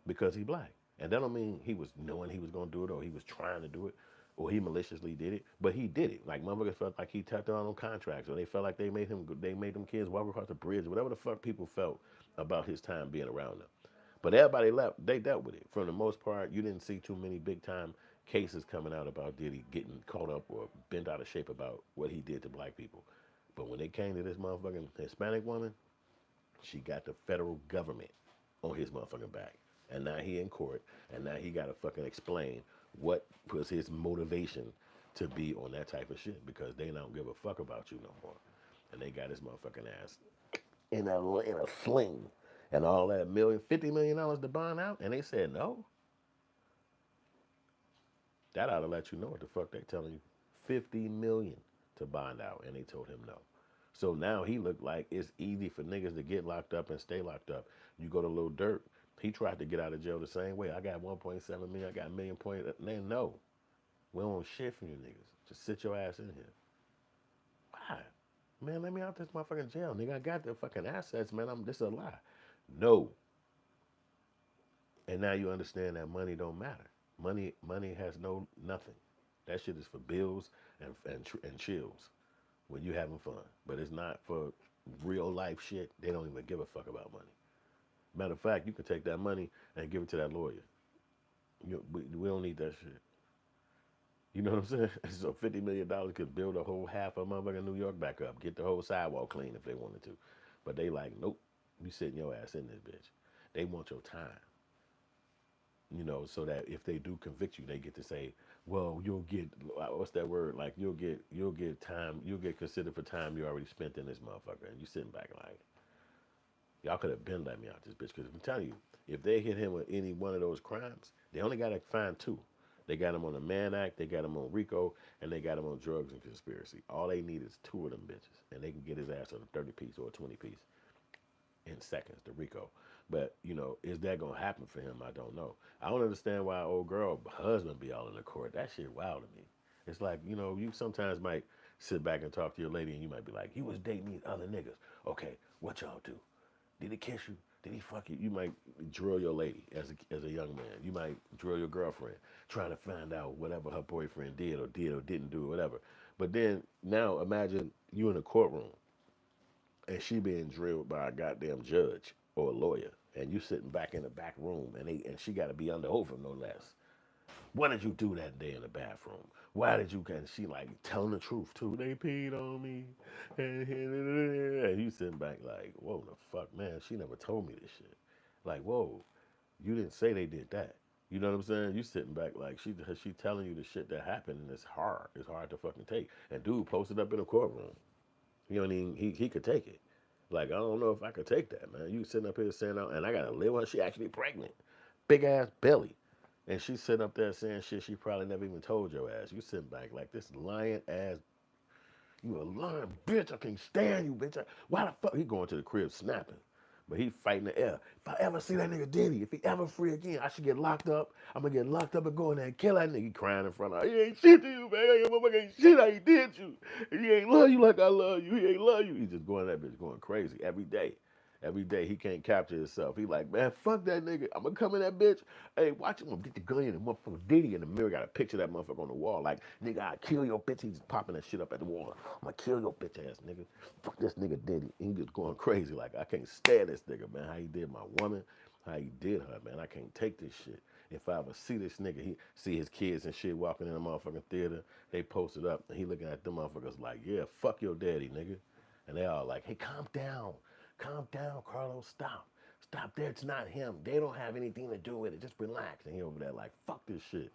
because he black. And that don't mean he was knowing he was gonna do it or he was trying to do it or he maliciously did it, but he did it. Like motherfuckers felt like he tapped on contracts or they felt like they made them kids walk across the bridge, whatever the fuck people felt about his time being around them. But everybody left, they dealt with it. For the most part, you didn't see too many big time cases coming out about Diddy getting caught up or bent out of shape about what he did to black people. But when it came to this motherfucking Hispanic woman, she got the federal government on his motherfucking back. And now he in court, and now he got to fucking explain what was his motivation to be on that type of shit because they don't give a fuck about you no more. And they got his motherfucking ass in a sling and all that $50 million to bond out, and they said no. That ought to let you know what the fuck they telling you. 50 million to bond out, and they told him no. So now he looked like it's easy for niggas to get locked up and stay locked up. You go to Lil Durk, he tried to get out of jail the same way. I got 1.7 million, I got a million point. Man, no. We don't want shit from you niggas. Just sit your ass in here. Why? Man, let me out this motherfucking jail, nigga. I got the fucking assets, man. This is a lie. No. And now you understand that money don't matter. Money has nothing. That shit is for bills and chills when you having fun. But it's not for real life shit. They don't even give a fuck about money. Matter of fact, you can take that money and give it to that lawyer. We don't need that shit. You know what I'm saying? So $50 million could build a whole half of motherfucking New York back up, get the whole sidewalk clean if they wanted to. But they like, nope, you sitting your ass in this bitch. They want your time. You know, so that if they do convict you, they get to say, well, you'll get, what's that word? Like you'll get time, you'll get considered for time you already spent in this motherfucker. And you sitting back like, y'all could have been let me out this bitch. Because I'm telling you, if they hit him with any one of those crimes, they only got to find 2. They got him on the Mann Act, they got him on RICO, and they got him on drugs and conspiracy. All they need is 2 of them bitches, and they can get his ass on a 30-piece or a 20-piece in seconds, the RICO. But, you know, is that going to happen for him? I don't know. I don't understand why old girl husband be all in the court. That shit wild to me. It's like, you know, you sometimes might sit back and talk to your lady, and you might be like, you was dating these other niggas. Okay, what y'all do? Did he kiss you? Did he fuck you? You might drill your lady as a young man. You might drill your girlfriend trying to find out whatever her boyfriend did or didn't do or whatever. But then now imagine you in a courtroom and she being drilled by a goddamn judge or a lawyer, and you sitting back in the back room, and she got to be under oath, no less. What did you do that day in the bathroom? Why did you? And she like telling the truth too. They peed on me, and you sitting back like, whoa, the fuck, man. She never told me this shit. Like, whoa, you didn't say they did that. You know what I'm saying? You sitting back like she telling you the shit that happened, and it's hard. It's hard to fucking take. And dude posted up in a courtroom. You know what I mean? He could take it. Like, I don't know if I could take that, man. You sitting up here saying, and I gotta live with her. She actually pregnant, big ass belly. And she's sitting up there saying shit she probably never even told your ass. You sitting back like this lying ass, you a lying bitch. I can't stand you, bitch. Why the fuck? He going to the crib snapping. But he fighting the air. If I ever see that nigga Diddy, if he ever free again, I should get locked up. I'm gonna get locked up and go in there and kill that nigga. He crying in front of her. He ain't shit to you, man. Your motherfucker ain't shit how he did you. He ain't love you like I love you. He ain't love you. He just going that bitch going crazy every day. Every day he can't capture himself. He like, man, fuck that nigga. I'm gonna come in that bitch. Hey, watch him get the gun in the motherfucker Diddy in the mirror. Got a picture of that motherfucker on the wall. Like, nigga, I kill your bitch. He's popping that shit up at the wall. I'm gonna kill your bitch ass nigga. Fuck this nigga Diddy. He just going crazy. Like, I can't stand this nigga, man. How he did my woman, how he did her, man. I can't take this shit. If I ever see this nigga, he see his kids and shit walking in the motherfucking theater. They posted up and he looking at them motherfuckers like, yeah, fuck your daddy, nigga. And they all like, hey, calm down. Calm down, Carlos. Stop. Stop there. It's not him. They don't have anything to do with it. Just relax. And he over there like, fuck this shit.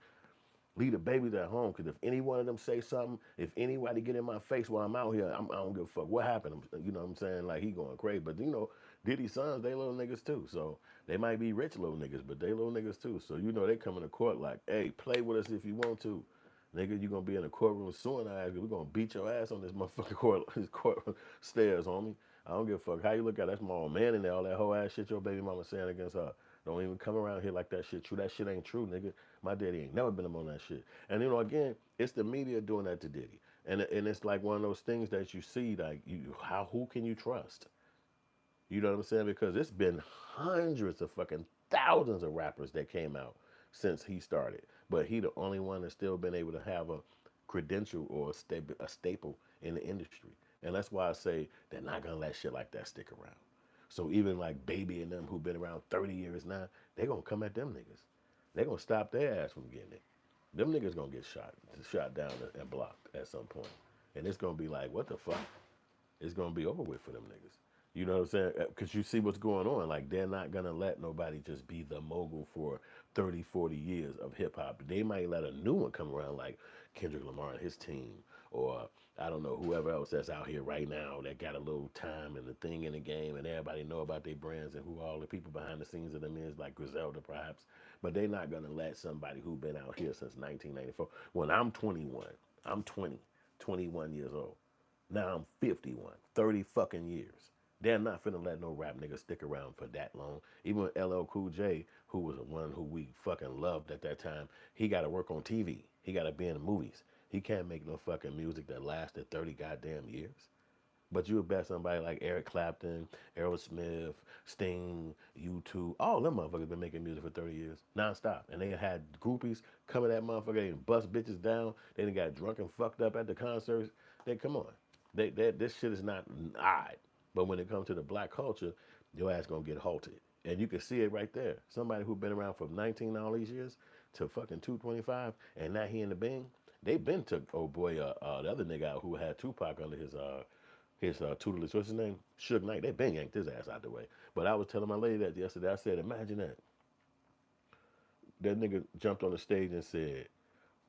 Leave the babies at home, because if any one of them say something, if anybody get in my face while I'm out here, I don't give a fuck what happened. You know what I'm saying? Like, he going crazy. But, you know, Diddy's sons, they little niggas too. So they might be rich little niggas, but they little niggas too. So, you know, they come in the court like, hey, play with us if you want to. Nigga, you gonna be in the courtroom suing our ass. We gonna beat your ass on this motherfucking court stairs, homie. I don't give a fuck how you look at it. That's my old man in there. All that whole ass shit your baby mama saying against her. Don't even come around here like that shit true. That shit ain't true, nigga. My daddy ain't never been on that shit. And you know, again, it's the media doing that to Diddy. And it's like one of those things that you see, like, who can you trust? You know what I'm saying? Because it's been hundreds of fucking thousands of rappers that came out since he started. But he the only one that's still been able to have a credential or a staple in the industry. And that's why I say they're not gonna let shit like that stick around. So even like Baby and them who've been around 30 years now, they gonna come at them niggas. They gonna stop their ass from getting it. Them niggas gonna get shot down and blocked at some point. And it's gonna be like, what the fuck? It's gonna be over with for them niggas. You know what I'm saying? Because you see what's going on. Like, they're not gonna let nobody just be the mogul for 30, 40 years of hip hop. They might let a new one come around, like Kendrick Lamar and his team, or I don't know, whoever else that's out here right now that got a little time and the thing in the game, and everybody know about their brands and who all the people behind the scenes of them is, like Griselda perhaps. But they're not gonna let somebody who been out here since 1994. When I'm 21, I'm 20, 21 years old. Now I'm 51, 30 fucking years. They're not finna let no rap nigga stick around for that long. Even LL Cool J, who was the one who we fucking loved at that time, he gotta work on TV. He gotta be in the movies. He can't make no fucking music that lasted 30 goddamn years. But you would bet somebody like Eric Clapton, Aerosmith, Sting, U2, all them motherfuckers been making music for 30 years, nonstop. And they had groupies come at that motherfucker, they bust bitches down, they done got drunk and fucked up at the concerts. They come on. This shit is not odd. But when it comes to the black culture, your ass gonna get halted. And you can see it right there. Somebody who been around for 19 all these years to fucking 225, and now he in the Bing, they been took old boy, the other nigga out who had Tupac under his tutelage. What's his name? Suge Knight. They been yanked his ass out the way. But I was telling my lady that yesterday. I said, imagine that. That nigga jumped on the stage and said,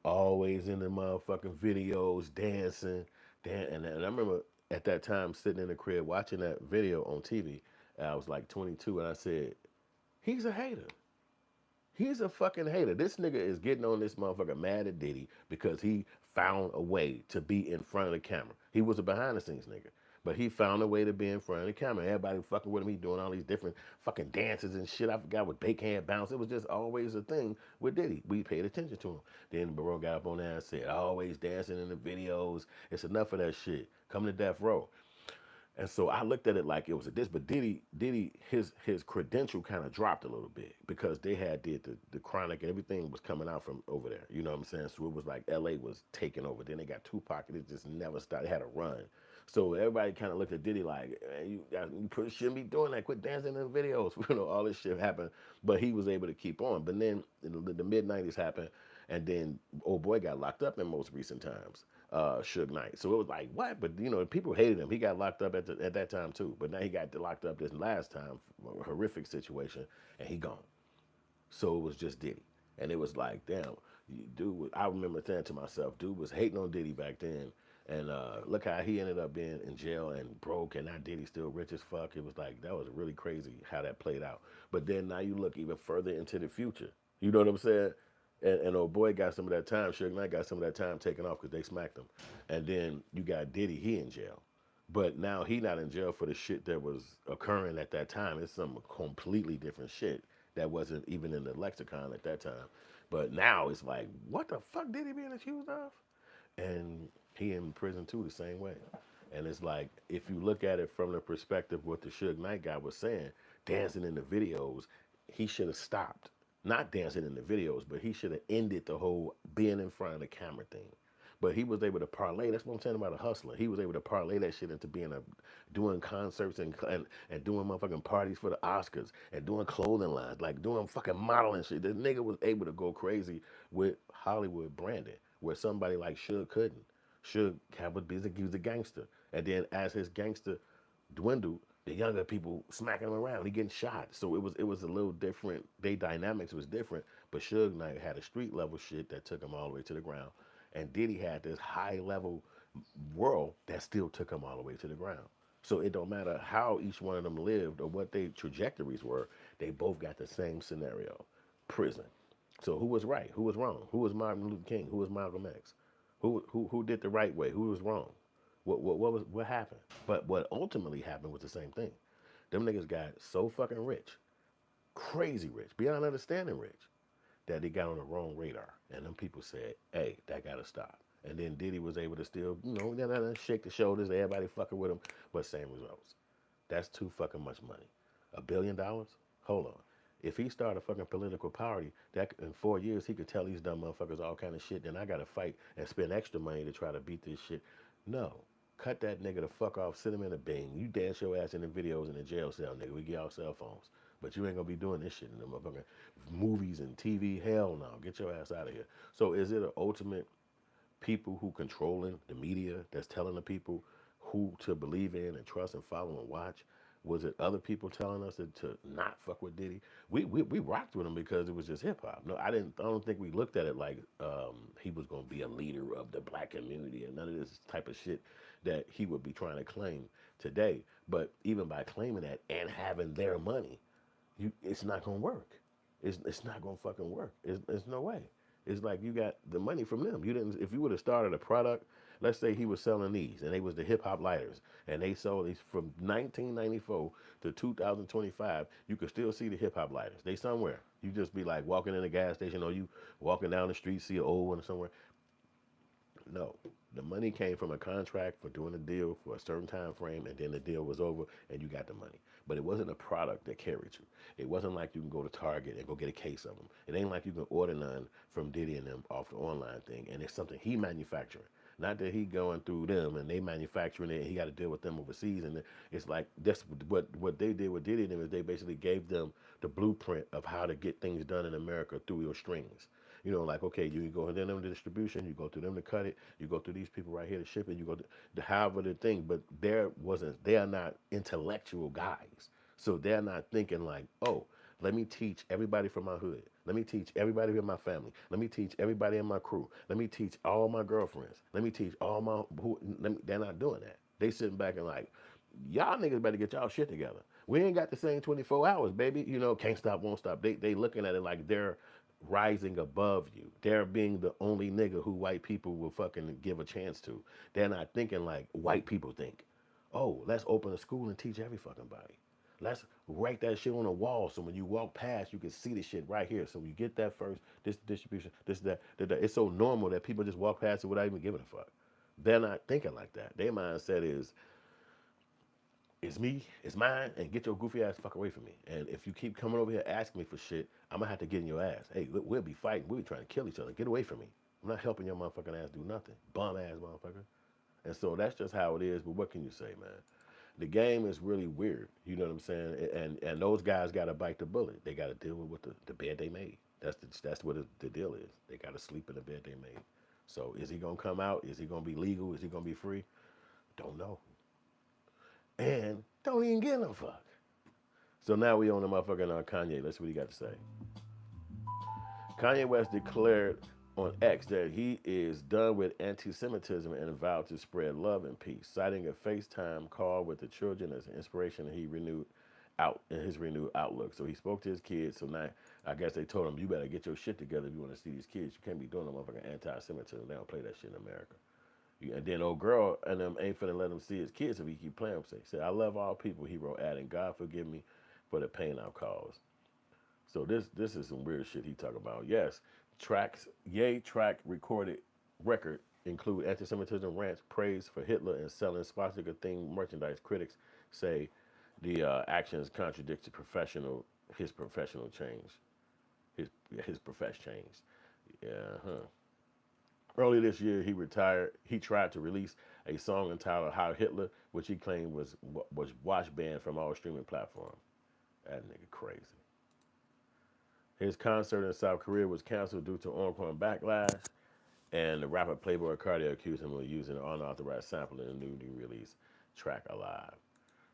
always in the motherfucking videos, dancing. And I remember at that time sitting in the crib watching that video on TV. And I was like 22, and I said, he's a hater. He's a fucking hater. This nigga is getting on this motherfucker mad at Diddy because he found a way to be in front of the camera. He was a behind the scenes nigga, but he found a way to be in front of the camera. Everybody fucking with him. He doing all these different fucking dances and shit. I forgot what backhand bounce. It was just always a thing with Diddy. We paid attention to him. Then Baron got up on there and said, always dancing in the videos. It's enough of that shit. Come to death row. And so I looked at it like it was a diss, but Diddy, his credential kind of dropped a little bit because they did the Chronic and everything was coming out from over there. You know what I'm saying? So it was like LA was taking over. Then they got Tupac and it just never stopped. It had a run. So everybody kind of looked at Diddy like, "Man, you shouldn't be doing that. Quit dancing in the videos." All this shit happened, but he was able to keep on. But then the mid '90s happened, and then old boy got locked up in most recent times. Suge Knight. So it was like what? But people hated him. He got locked up at that time too. But now he got locked up this last time, a horrific situation, and he gone. So it was just Diddy. And it was like, damn, I remember saying to myself, dude was hating on Diddy back then. And look how he ended up being in jail and broke, and now Diddy still rich as fuck. It was like, that was really crazy how that played out. But then now you look even further into the future. You know what I'm saying? And old boy got some of that time. Suge Knight got some of that time taken off because they smacked him. And then you got Diddy, he in jail. But now he not in jail for the shit that was occurring at that time. It's some completely different shit that wasn't even in the lexicon at that time. But now it's like, what the fuck did he being accused of? And he in prison too the same way. And it's like, if you look at it from the perspective of what the Suge Knight guy was saying, dancing in the videos, he should have stopped. Not dancing in the videos, but he should have ended the whole being in front of the camera thing. But he was able to parlay. That's what I'm saying about a hustler. He was able to parlay that shit into doing concerts and doing motherfucking parties for the Oscars and doing clothing lines, like doing fucking modeling shit. The nigga was able to go crazy with Hollywood branding, where somebody like Suge couldn't. Suge he was a gangster, and then as his gangster dwindled, the younger people smacking him around. He getting shot. So it was a little different. They dynamics was different. But Suge Knight had a street level shit that took him all the way to the ground. And Diddy had this high level world that still took him all the way to the ground. So it don't matter how each one of them lived or what their trajectories were, they both got the same scenario. Prison. So who was right? Who was wrong? Who was Martin Luther King? Who was Malcolm X? Who did the right way? Who was wrong? What happened? But what ultimately happened was the same thing. Them niggas got so fucking rich, crazy rich, beyond understanding rich, that they got on the wrong radar. And them people said, hey, that gotta stop. And then Diddy was able to still, shake the shoulders, everybody fucking with him, but same results. That's too fucking much money. $1 billion? Hold on. If he started a fucking political party, that in 4 years he could tell these dumb motherfuckers all kind of shit, then I gotta fight and spend extra money to try to beat this shit. No. Cut that nigga the fuck off, sit him in a bing. You dance your ass in the videos in the jail cell, nigga. We get our cell phones. But you ain't gonna be doing this shit in the motherfucking movies and TV. Hell no. Get your ass out of here. So is it an ultimate people who controlling the media that's telling the people who to believe in and trust and follow and watch? Was it other people telling us to not fuck with Diddy? We rocked with him because it was just hip hop. No, I don't think we looked at it like he was gonna be a leader of the black community and none of this type of shit that he would be trying to claim today. But even by claiming that and having their money, it's not gonna work. It's not gonna fucking work. It's no way. It's like you got the money from them. You didn't. If you would have started a product, let's say he was selling these, and they was the hip hop lighters, and they sold these from 1994 to 2025. You could still see the hip hop lighters. They somewhere. You just be like walking in a gas station, or you walking down the street, see an old one somewhere. No, the money came from a contract for doing a deal for a certain time frame, and then the deal was over, and you got the money. But it wasn't a product that carried you. It wasn't like you can go to Target and go get a case of them. It ain't like you can order none from Diddy and them off the online thing, and it's something he manufacturing. Not that he going through them and they manufacturing it, and he got to deal with them overseas. And it's like that's what they did with Diddy and them is they basically gave them the blueprint of how to get things done in America through your strings. Like, okay, you go to them to distribution, you go through them to cut it, you go through these people right here to ship it, you go to however the thing, but they are not intellectual guys. So they're not thinking like, oh, let me teach everybody from my hood. Let me teach everybody in my family. Let me teach everybody in my crew. Let me teach all my girlfriends. Let me teach all they're not doing that. They sitting back and like, y'all niggas better get y'all shit together. We ain't got the same 24 hours, baby. Can't stop, won't stop. They looking at it like they're rising above you. They're being the only nigga who white people will fucking give a chance to. They're not thinking like white people think. Oh, let's open a school and teach every fucking body. Let's write that shit on the wall so when you walk past, you can see the shit right here. So you get that first, this distribution, this, that. It's so normal that people just walk past it without even giving a fuck. They're not thinking like that. Their mindset is, it's me, it's mine, and get your goofy ass fuck away from me. And if you keep coming over here asking me for shit, I'm gonna have to get in your ass. Hey, we'll be fighting. We'll be trying to kill each other. Get away from me. I'm not helping your motherfucking ass do nothing. Bum ass motherfucker. And so that's just how it is. But what can you say, man? The game is really weird. You know what I'm saying? And those guys got to bite the bullet. They got to deal with what the bed they made. That's what the deal is. They got to sleep in the bed they made. So is he gonna come out? Is he gonna be legal? Is he gonna be free? Don't know. And don't even give no fuck. So now we on the motherfucking Kanye. Let's see what he got to say. Kanye West declared on X that he is done with anti-Semitism and vowed to spread love and peace, citing a FaceTime call with the children as an inspiration he renewed out in his renewed outlook. So he spoke to his kids. So now I guess they told him, you better get your shit together if you want to see these kids. You can't be doing no motherfucking anti-Semitism. They don't play that shit in America. And then old girl and them ain't finna let him see his kids if he keep playing with them. He said, I love all people, he wrote, adding, God forgive me for the pain I've caused. So this is some weird shit he talk about. Yes, track recorded record include anti-Semitism rants, praise for Hitler, and selling swastika-themed merchandise. Critics say the actions contradict his professional change, his profess change. Yeah, huh. Early this year, he retired. He tried to release a song entitled "How Hitler," which he claimed was watch banned from all streaming platforms. That nigga crazy. His concert in South Korea was canceled due to ongoing backlash, and the rapper Playboy Cardi accused him of using an unauthorized sample in the newly released track "Alive."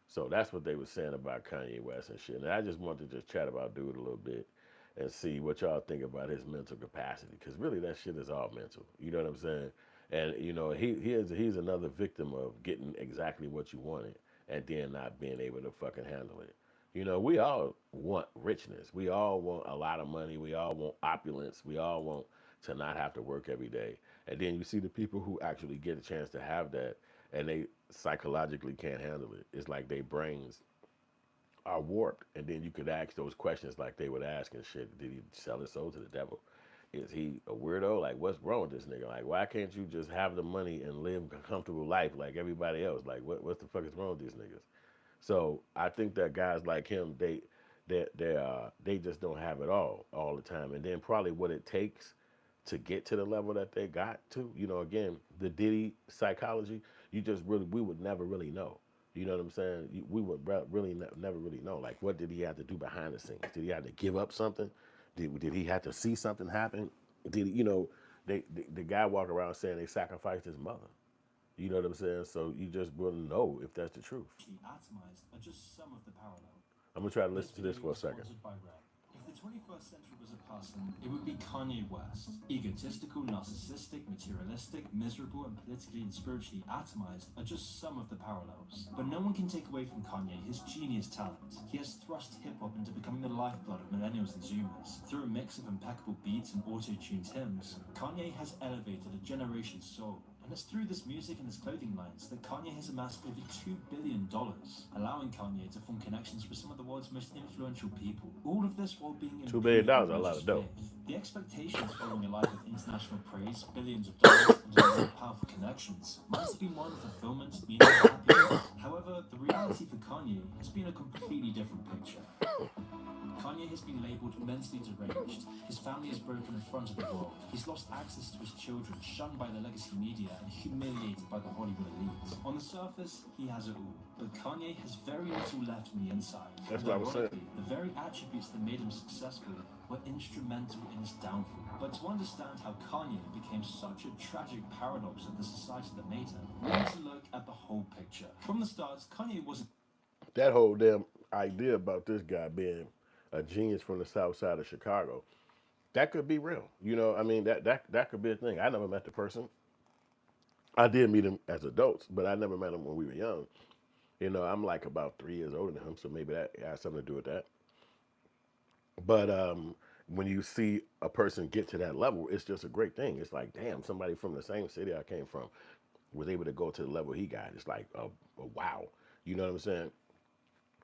So that's what they were saying about Kanye West and shit. And I just wanted to just chat about dude a little bit and see what y'all think about his mental capacity, because really that shit is all mental. You know what I'm saying? And you know he's another victim of getting exactly what you wanted and then not being able to fucking handle it. You know, we all want richness. We all want a lot of money. We all want opulence. We all want to not have to work every day. And then you see the people who actually get a chance to have that and they psychologically can't handle it. It's like their brains are warped. And then you could ask those questions like they would ask and shit. Did he sell his soul to the devil? Is he a weirdo? Like, what's wrong with this nigga? Like, why can't you just have the money and live a comfortable life like everybody else? Like, what the fuck is wrong with these niggas? So I think that guys like him, they just don't have it all the time. And then probably what it takes to get to the level that they got to, you know, again, the Diddy psychology, we would never really know. You know what I'm saying? We would really never really know. Like, what did he have to do behind the scenes? Did he have to give up something? Did he have to see something happen? Did he, you know, the guy walk around saying they sacrificed his mother. You know what I'm saying? So you just wouldn't know if that's the truth. Atomized are just some of the parallels. I'm gonna try to listen to this for a second. If the 21st century was a person, it would be Kanye West. Egotistical, narcissistic, materialistic, miserable, and politically and spiritually atomized are just some of the parallels. But no one can take away from Kanye his genius talent. He has thrust hip-hop into becoming the lifeblood of millennials and zoomers. Through a mix of impeccable beats and auto-tuned hymns, Kanye has elevated a generation's soul. And it's through this music and his clothing lines that Kanye has amassed over $2 billion, allowing Kanye to form connections with some of the world's most influential people. All of this while being $2 billion, a lot of dough. The expectations following a life of international praise, billions of dollars, and powerful connections might have been one of fulfillment, meaning, and happiness. However, the reality for Kanye has been a completely different picture. Kanye has been labelled mentally deranged. His family is broken in front of the world. He's lost access to his children, shunned by the legacy media, and humiliated by the Hollywood elite. On the surface, he has it all, but Kanye has very little left on the inside. That's what I was saying. The very attributes that made him successful were instrumental in his downfall. But to understand how Kanye became such a tragic paradox of the society that made him, we need to look at the whole picture. From the start, Kanye wasn't... That whole damn idea about this guy being a genius from the south side of Chicago, that could be real. You know, I mean, that could be a thing. I never met the person. I did meet him as adults, but I never met him when we were young. You know, I'm like about 3 years older than him, so maybe that has something to do with that. But when you see a person get to that level, it's just a great thing. It's like, damn, somebody from the same city I came from was able to go to the level he got. It's like, wow. You know what I'm saying?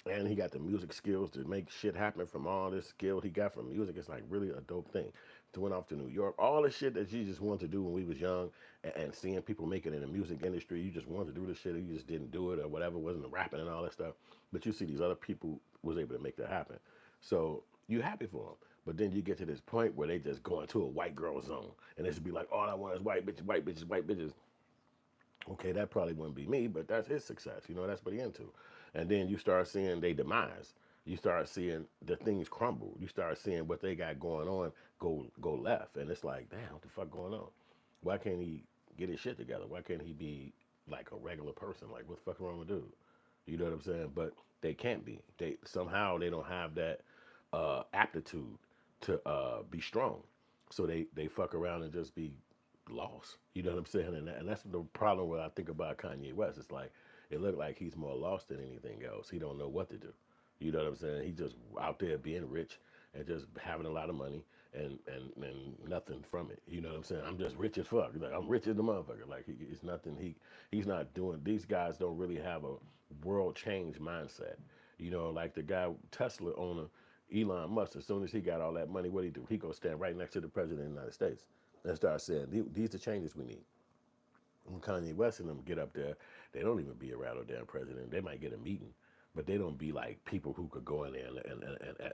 And he got the music skills to make shit happen from all this skill he got from music. It's like really a dope thing. To went off to New York, all the shit that you just wanted to do when we was young, and seeing people make it in the music industry, you just wanted to do this shit, you just didn't do it or whatever, wasn't rapping and all that stuff. But you see these other people was able to make that happen. So you happy for them. But then you get to this point where they just go into a white girl zone, and it should be like, all I want is white bitches, white bitches, white bitches. Okay, that probably wouldn't be me, but that's his success. You know, that's what he into. And then you start seeing their demise. You start seeing the things crumble. You start seeing what they got going on go left. And it's like, damn, what the fuck going on? Why can't he get his shit together? Why can't he be like a regular person? Like, what the fuck wrong with dude? You know what I'm saying? But they can't be. They somehow they don't have that aptitude to be strong. So they fuck around and just be lost. You know what I'm saying? And that's the problem when I think about Kanye West. It's like it looked like he's more lost than anything else. He don't know what to do. You know what I'm saying? He just out there being rich and just having a lot of money and nothing from it. You know what I'm saying? I'm just rich as fuck. Like I'm rich as the motherfucker. Like it's nothing. He's not doing. These guys don't really have a world change mindset. You know, like the guy Tesla owner Elon Musk. As soon as he got all that money, what he do? He go stand right next to the president of the United States and start saying, "These are the changes we need." When Kanye West and them get up there, they don't even be around a damn president. They might get a meeting, but they don't be like people who could go in there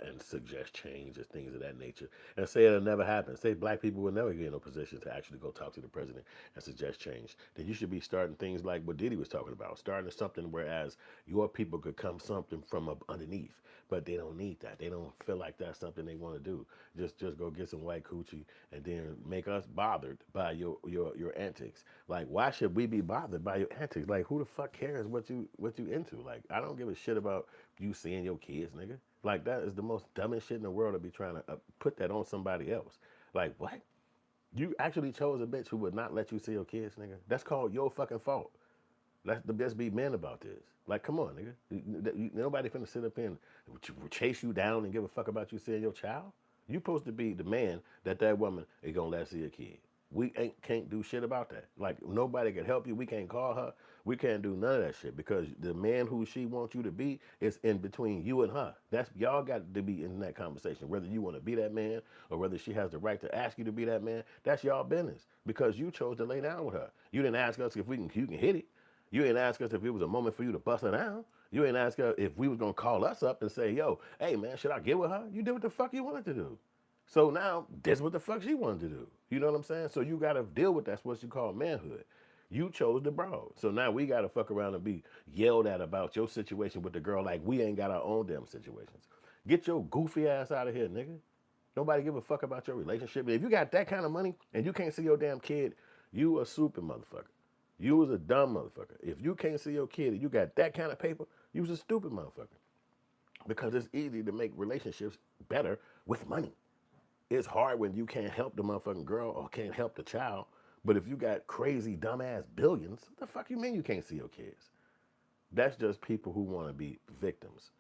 and suggest change or things of that nature. And say it'll never happen. Say black people will never get in a position to actually go talk to the president and suggest change. Then you should be starting things like what Diddy was talking about, starting something whereas your people could come something from up underneath. But they don't need that. They don't feel like that's something they want to do. Just go get some white coochie and then make us bothered by your antics. Like why should we be bothered by your antics? Like who the fuck cares what you into? Like I don't give a shit about you seeing your kids, nigga. Like that is the most dumbest shit in the world to be trying to put that on somebody else. Like what? You actually chose a bitch who would not let you see your kids, nigga. That's called your fucking fault. Let's be men about this. Like, come on, nigga. Nobody finna sit up here and chase you down and give a fuck about you seeing your child. You supposed to be the man that woman is gonna let see a kid. We can't do shit about that. Like nobody can help you. We can't call her. We can't do none of that shit because the man who she wants you to be is in between you and her. That's y'all got to be in that conversation. Whether you want to be that man or whether she has the right to ask you to be that man, that's y'all business because you chose to lay down with her. You didn't ask us if you can hit it. You ain't ask us if it was a moment for you to bust her down. You ain't ask her if we was gonna call us up and say, yo, hey man, should I get with her? You did what the fuck you wanted to do. So now that's what the fuck she wanted to do. You know what I'm saying? So you gotta deal with that's what you call manhood. You chose the broad. So now we gotta fuck around and be yelled at about your situation with the girl like we ain't got our own damn situations. Get your goofy ass out of here, nigga. Nobody give a fuck about your relationship. If you got that kind of money and you can't see your damn kid, you a stupid motherfucker. You was a dumb motherfucker. If you can't see your kid and you got that kind of paper, you was a stupid motherfucker. Because it's easy to make relationships better with money. It's hard when you can't help the motherfucking girl or can't help the child. But if you got crazy dumbass billions, what the fuck you mean you can't see your kids? That's just people who want to be victims.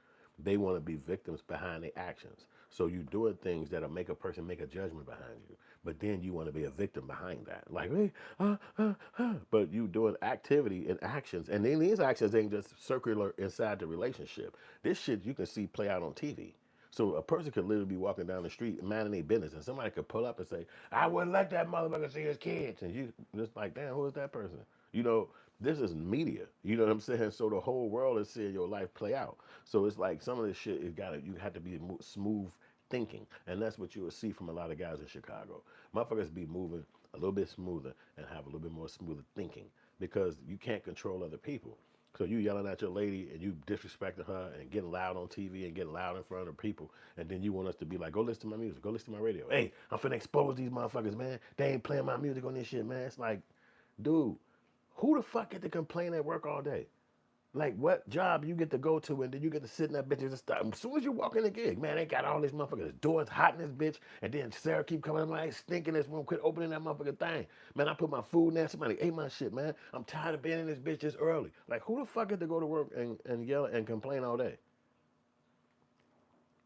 They want to be victims behind their actions. So you doing things that'll make a person make a judgment behind you. But then you want to be a victim behind that. Like, hey, but you doing activity and actions. And then these actions ain't just circular inside the relationship. This shit you can see play out on TV. So a person could literally be walking down the street minding their business and somebody could pull up and say, I wouldn't let that motherfucker see his kids. And you just like, damn, who is that person? You know, this is media. You know what I'm saying? So the whole world is seeing your life play out. So it's like some of this shit, you have to be smooth thinking. And that's what you will see from a lot of guys in Chicago. Motherfuckers be moving a little bit smoother and have a little bit more smoother thinking because you can't control other people. So you yelling at your lady and you disrespecting her and getting loud on TV and getting loud in front of people. And then you want us to be like, go listen to my music, go listen to my radio. Hey, I'm finna expose these motherfuckers, man. They ain't playing my music on this shit, man. It's like, dude, who the fuck get to complain at work all day? Like, what job you get to go to and then you get to sit in that bitch and just stop. As soon as you walk in the gig, man, they got all these motherfuckers. The door's hot in this bitch. And then Sarah keep coming in like, stinking this room. Quit opening that motherfucking thing. Man, I put my food in there. Somebody ate my shit, man. I'm tired of being in this bitch this early. Like, who the fuck get to go to work and yell and complain all day?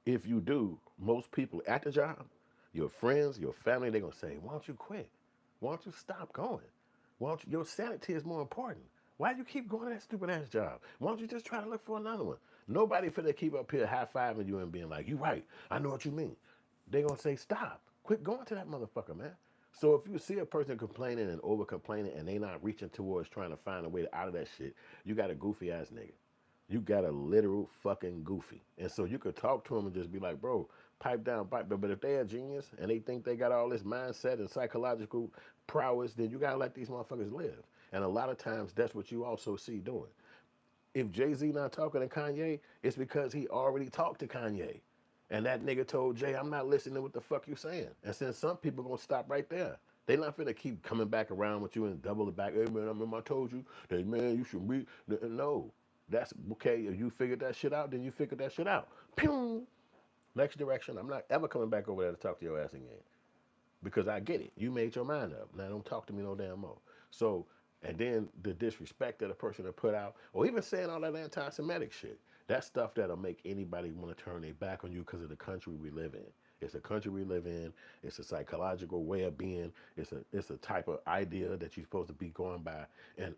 If you do, most people at the job, your friends, your family, they're going to say, why don't you quit? Why don't you stop going? Why don't you, your sanity is more important. Why do you keep going to that stupid ass job? Why don't you just try to look for another one? Nobody finna keep up here high-fiving you and being like, you right, I know what you mean. They gonna say, stop. Quit going to that motherfucker, man. So if you see a person complaining and over complaining and they not reaching towards trying to find a way out of that shit, you got a goofy ass nigga. You got a literal fucking goofy. And so you could talk to him and just be like, bro, pipe down, pipe down. But if they're a genius and they think they got all this mindset and psychological prowess, then you gotta let these motherfuckers live. And a lot of times that's what you also see doing. If Jay-Z not talking to Kanye, it's because he already talked to Kanye. And that nigga told Jay, I'm not listening to what the fuck you saying. And since some people gonna stop right there. They not finna keep coming back around with you and double it back. Hey man, I remember I told you that man, you should read. No, that's okay. If you figured that shit out, then you figured that shit out. Pew! Next direction. I'm not ever coming back over there to talk to your ass again. Because I get it. You made your mind up. Now don't talk to me no damn more. So, and then the disrespect that a person will put out, or even saying all that anti-Semitic shit, that's stuff that'll make anybody want to turn their back on you because of the country we live in. It's a country we live in. It's a psychological way of being. It's a type of idea that you're supposed to be going by. And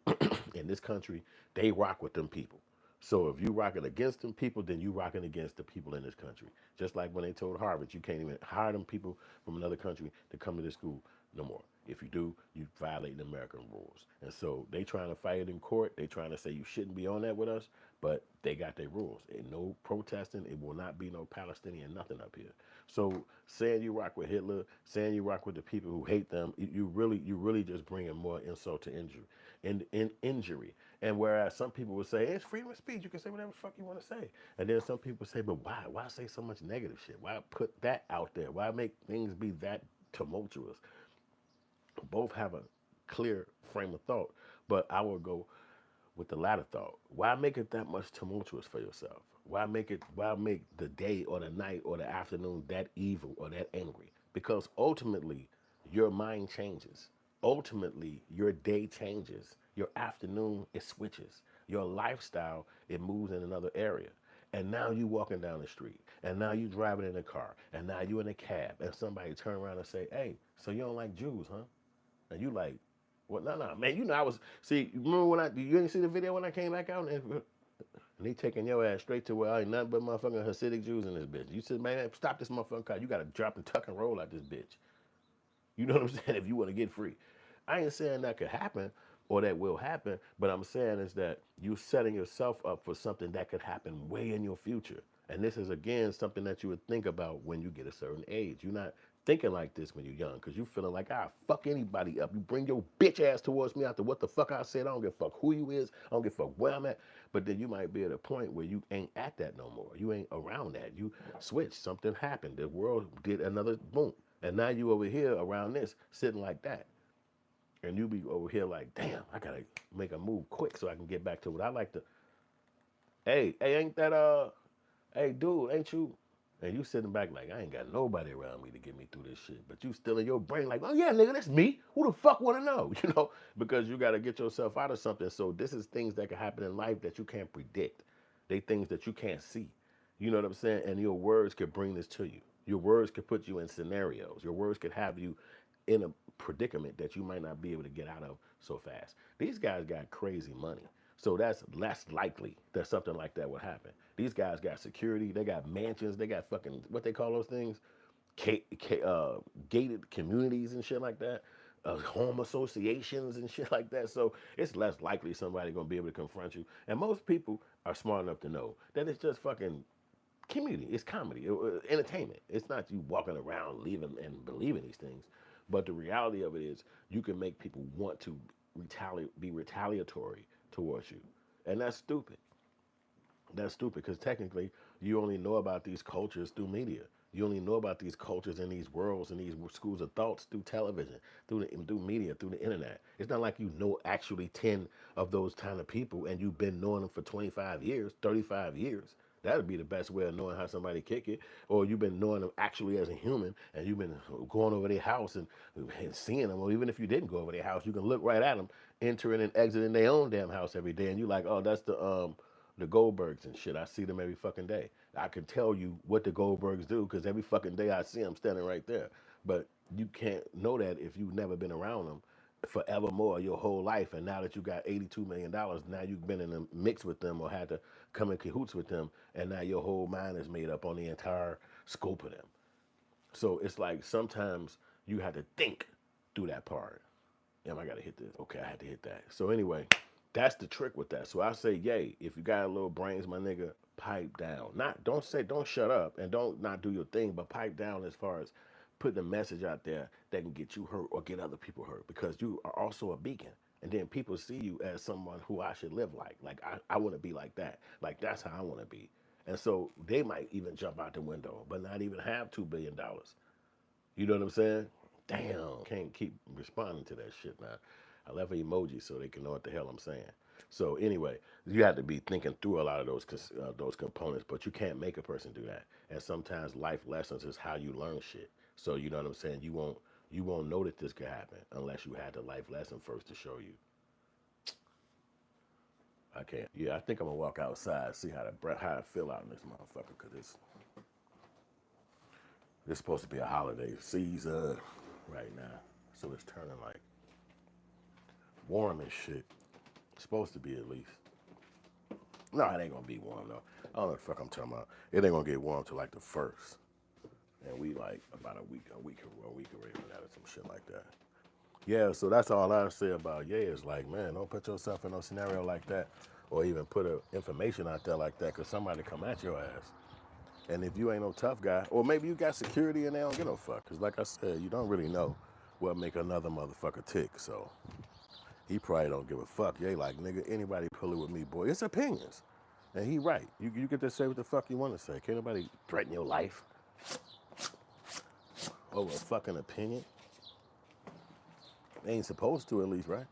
in this country, they rock with them people. So if you rocking against them people, then you rocking against the people in this country. Just like when they told Harvard, you can't even hire them people from another country to come to this school no more. If you do, you violate American rules. And so they trying to fight it in court. They trying to say you shouldn't be on that with us, but they got their rules. And no protesting. It will not be no Palestinian nothing up here. So saying you rock with Hitler, saying you rock with the people who hate them, you really just bringing more insult to injury. Injury. And whereas some people would say, it's freedom of speech, you can say whatever the fuck you want to say. And then some people say, but why? Why say so much negative shit? Why put that out there? Why make things be that tumultuous? Both have a clear frame of thought, but I will go with the latter thought. Why make it that much tumultuous for yourself? Why make the day or the night or the afternoon that evil or that angry? Because ultimately your mind changes. Ultimately your day changes. Your afternoon it switches. Your lifestyle it moves in another area. And now you walking down the street, and now you driving in a car, and now you in a cab, and somebody turn around and say, "Hey, so you don't like Jews, huh?" And you like, "What? No, man. You know I was. See, you remember when you didn't see the video when I came back out, and he taking your ass straight to where I ain't nothing but motherfucking Hasidic Jews in this bitch. You said, man, stop this motherfucking car. You got to drop and tuck and roll out this bitch. You know what I'm saying? If you want to get free. I ain't saying that could happen or that will happen, but I'm saying is that you setting yourself up for something that could happen way in your future. And this is, again, something that you would think about when you get a certain age. You're not thinking like this when you're young because you feeling like, fuck anybody up. You bring your bitch ass towards me after what the fuck I said. I don't give a fuck who you is. I don't give a fuck where I'm at. But then you might be at a point where you ain't at that no more. You ain't around that. You switched. Something happened. The world did another boom. And now you over here around this, sitting like that. And you be over here like, damn, I gotta make a move quick so I can get back to what I like to. Hey, ain't that hey dude, ain't you? And you sitting back like, I ain't got nobody around me to get me through this shit. But you still in your brain like, oh yeah, nigga, that's me. Who the fuck wanna know? You know, because you gotta get yourself out of something. So this is things that can happen in life that you can't predict. They things that you can't see. You know what I'm saying? And your words could bring this to you. Your words could put you in scenarios. Your words could have you in a predicament that you might not be able to get out of so fast. These guys got crazy money. So that's less likely that something like that would happen. These guys got security, they got mansions, they got fucking, what they call those things? Gated communities and shit like that. Home associations and shit like that. So it's less likely somebody gonna be able to confront you. And most people are smart enough to know that it's just fucking comedy. It's comedy, entertainment. It's not you walking around living and believing these things. But the reality of it is, you can make people want to be retaliatory towards you, and that's stupid. That's stupid because technically, you only know about these cultures through media. You only know about these cultures and these worlds and these schools of thoughts through television, through media, through the internet. It's not like you know actually 10 of those kind of people and you've been knowing them for 25 years, 35 years. That would be the best way of knowing how somebody kick it. Or you've been knowing them actually as a human and you've been going over their house and seeing them. Or even if you didn't go over their house, you can look right at them, entering and exiting their own damn house every day. And you're like, oh, that's the Goldbergs and shit. I see them every fucking day. I can tell you what the Goldbergs do because every fucking day I see them standing right there. But you can't know that if you've never been around them forevermore your whole life. And now that you got $82 million, now you've been in a mix with them or had to come in cahoots with them. And now your whole mind is made up on the entire scope of them. So it's like sometimes you have to think through that part. Damn, I gotta hit this. Okay, I had to hit that. So anyway, that's the trick with that. So I say, yay, if you got a little brains, my nigga, pipe down. Don't shut up and don't not do your thing, but pipe down as far as putting a message out there that can get you hurt or get other people hurt because you are also a beacon. And then people see you as someone who I should live like. Like I want to be like that. Like that's how I want to be. And so they might even jump out the window, but not even have $2 billion. You know what I'm saying? Damn, can't keep responding to that shit now. I left an emoji so they can know what the hell I'm saying. So anyway, you have to be thinking through a lot of those components, but you can't make a person do that. And sometimes life lessons is how you learn shit. So you know what I'm saying? You won't know that this could happen unless you had the life lesson first to show you. I can't. Yeah, I think I'm gonna walk outside, see how I feel out in this motherfucker, cause it's supposed to be a holiday season right now, so it's turning like warm and shit. It's supposed to be at least. No, it ain't gonna be warm though. I don't know what the fuck I'm talking about. It ain't gonna get warm till like the first, and we like about a week away from that or some shit like that. Yeah, so that's all I say about is like, man, don't put yourself in no scenario like that, or even put information out there like that, cause somebody come at your ass. And if you ain't no tough guy, or maybe you got security and they don't get no fuck, cause like I said, you don't really know what make another motherfucker tick. So he probably don't give a fuck. Yeah, like nigga, anybody pull it with me, boy. It's opinions, and he right. You get to say what the fuck you want to say. Can't nobody threaten your life over a fucking opinion. They ain't supposed to, at least, right?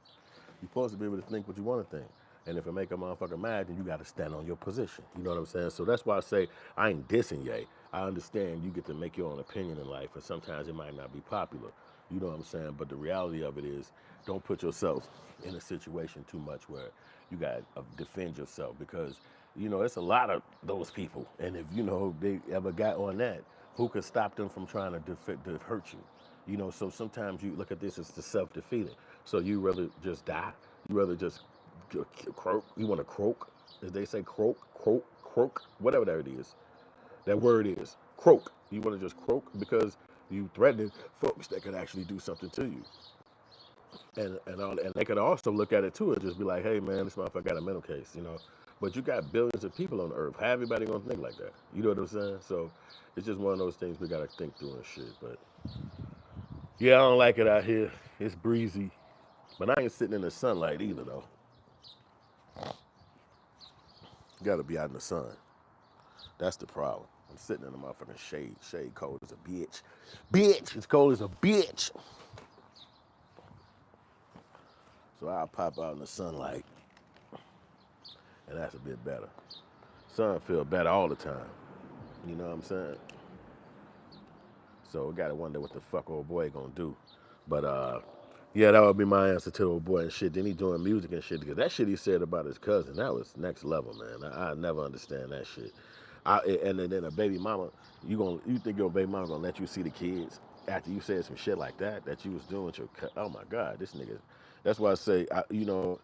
You're supposed to be able to think what you want to think. And if it make a motherfucker mad, then you got to stand on your position. You know what I'm saying? So that's why I say I ain't dissing Ye. I understand you get to make your own opinion in life, and sometimes it might not be popular. You know what I'm saying? But the reality of it is, don't put yourself in a situation too much where you got to defend yourself, because, you know, it's a lot of those people. And if, you know, they ever got on that, who could stop them from trying to hurt you? You know, so sometimes you look at this as the self-defeating. So you rather just die. You rather just croak. You want to croak, as they say, croak, whatever that is. That word is croak. You want to just croak because you threatening folks that could actually do something to you. And they could also look at it too and just be like, hey man, this motherfucker got a mental case, you know. But you got billions of people on the earth. How everybody gonna think like that? You know what I'm saying? So it's just one of those things we gotta think through and shit. But yeah, I don't like it out here. It's breezy. But I ain't sitting in the sunlight either though. Gotta be out in the sun. That's the problem. I'm sitting in the motherfucking shade. Shade cold as a bitch. Bitch, it's cold as a bitch. So I'll pop out in the sunlight. And that's a bit better. Sun feel better all the time. You know what I'm saying? So we gotta wonder what the fuck old boy gonna do. But yeah, that would be my answer to the old boy and shit. Then he doing music and shit, because that shit he said about his cousin, that was next level, man. I never understand that shit. And then a baby mama, you think your baby mama gonna let you see the kids after you said some shit like that you was doing with your oh my god, this nigga. That's why I say you know,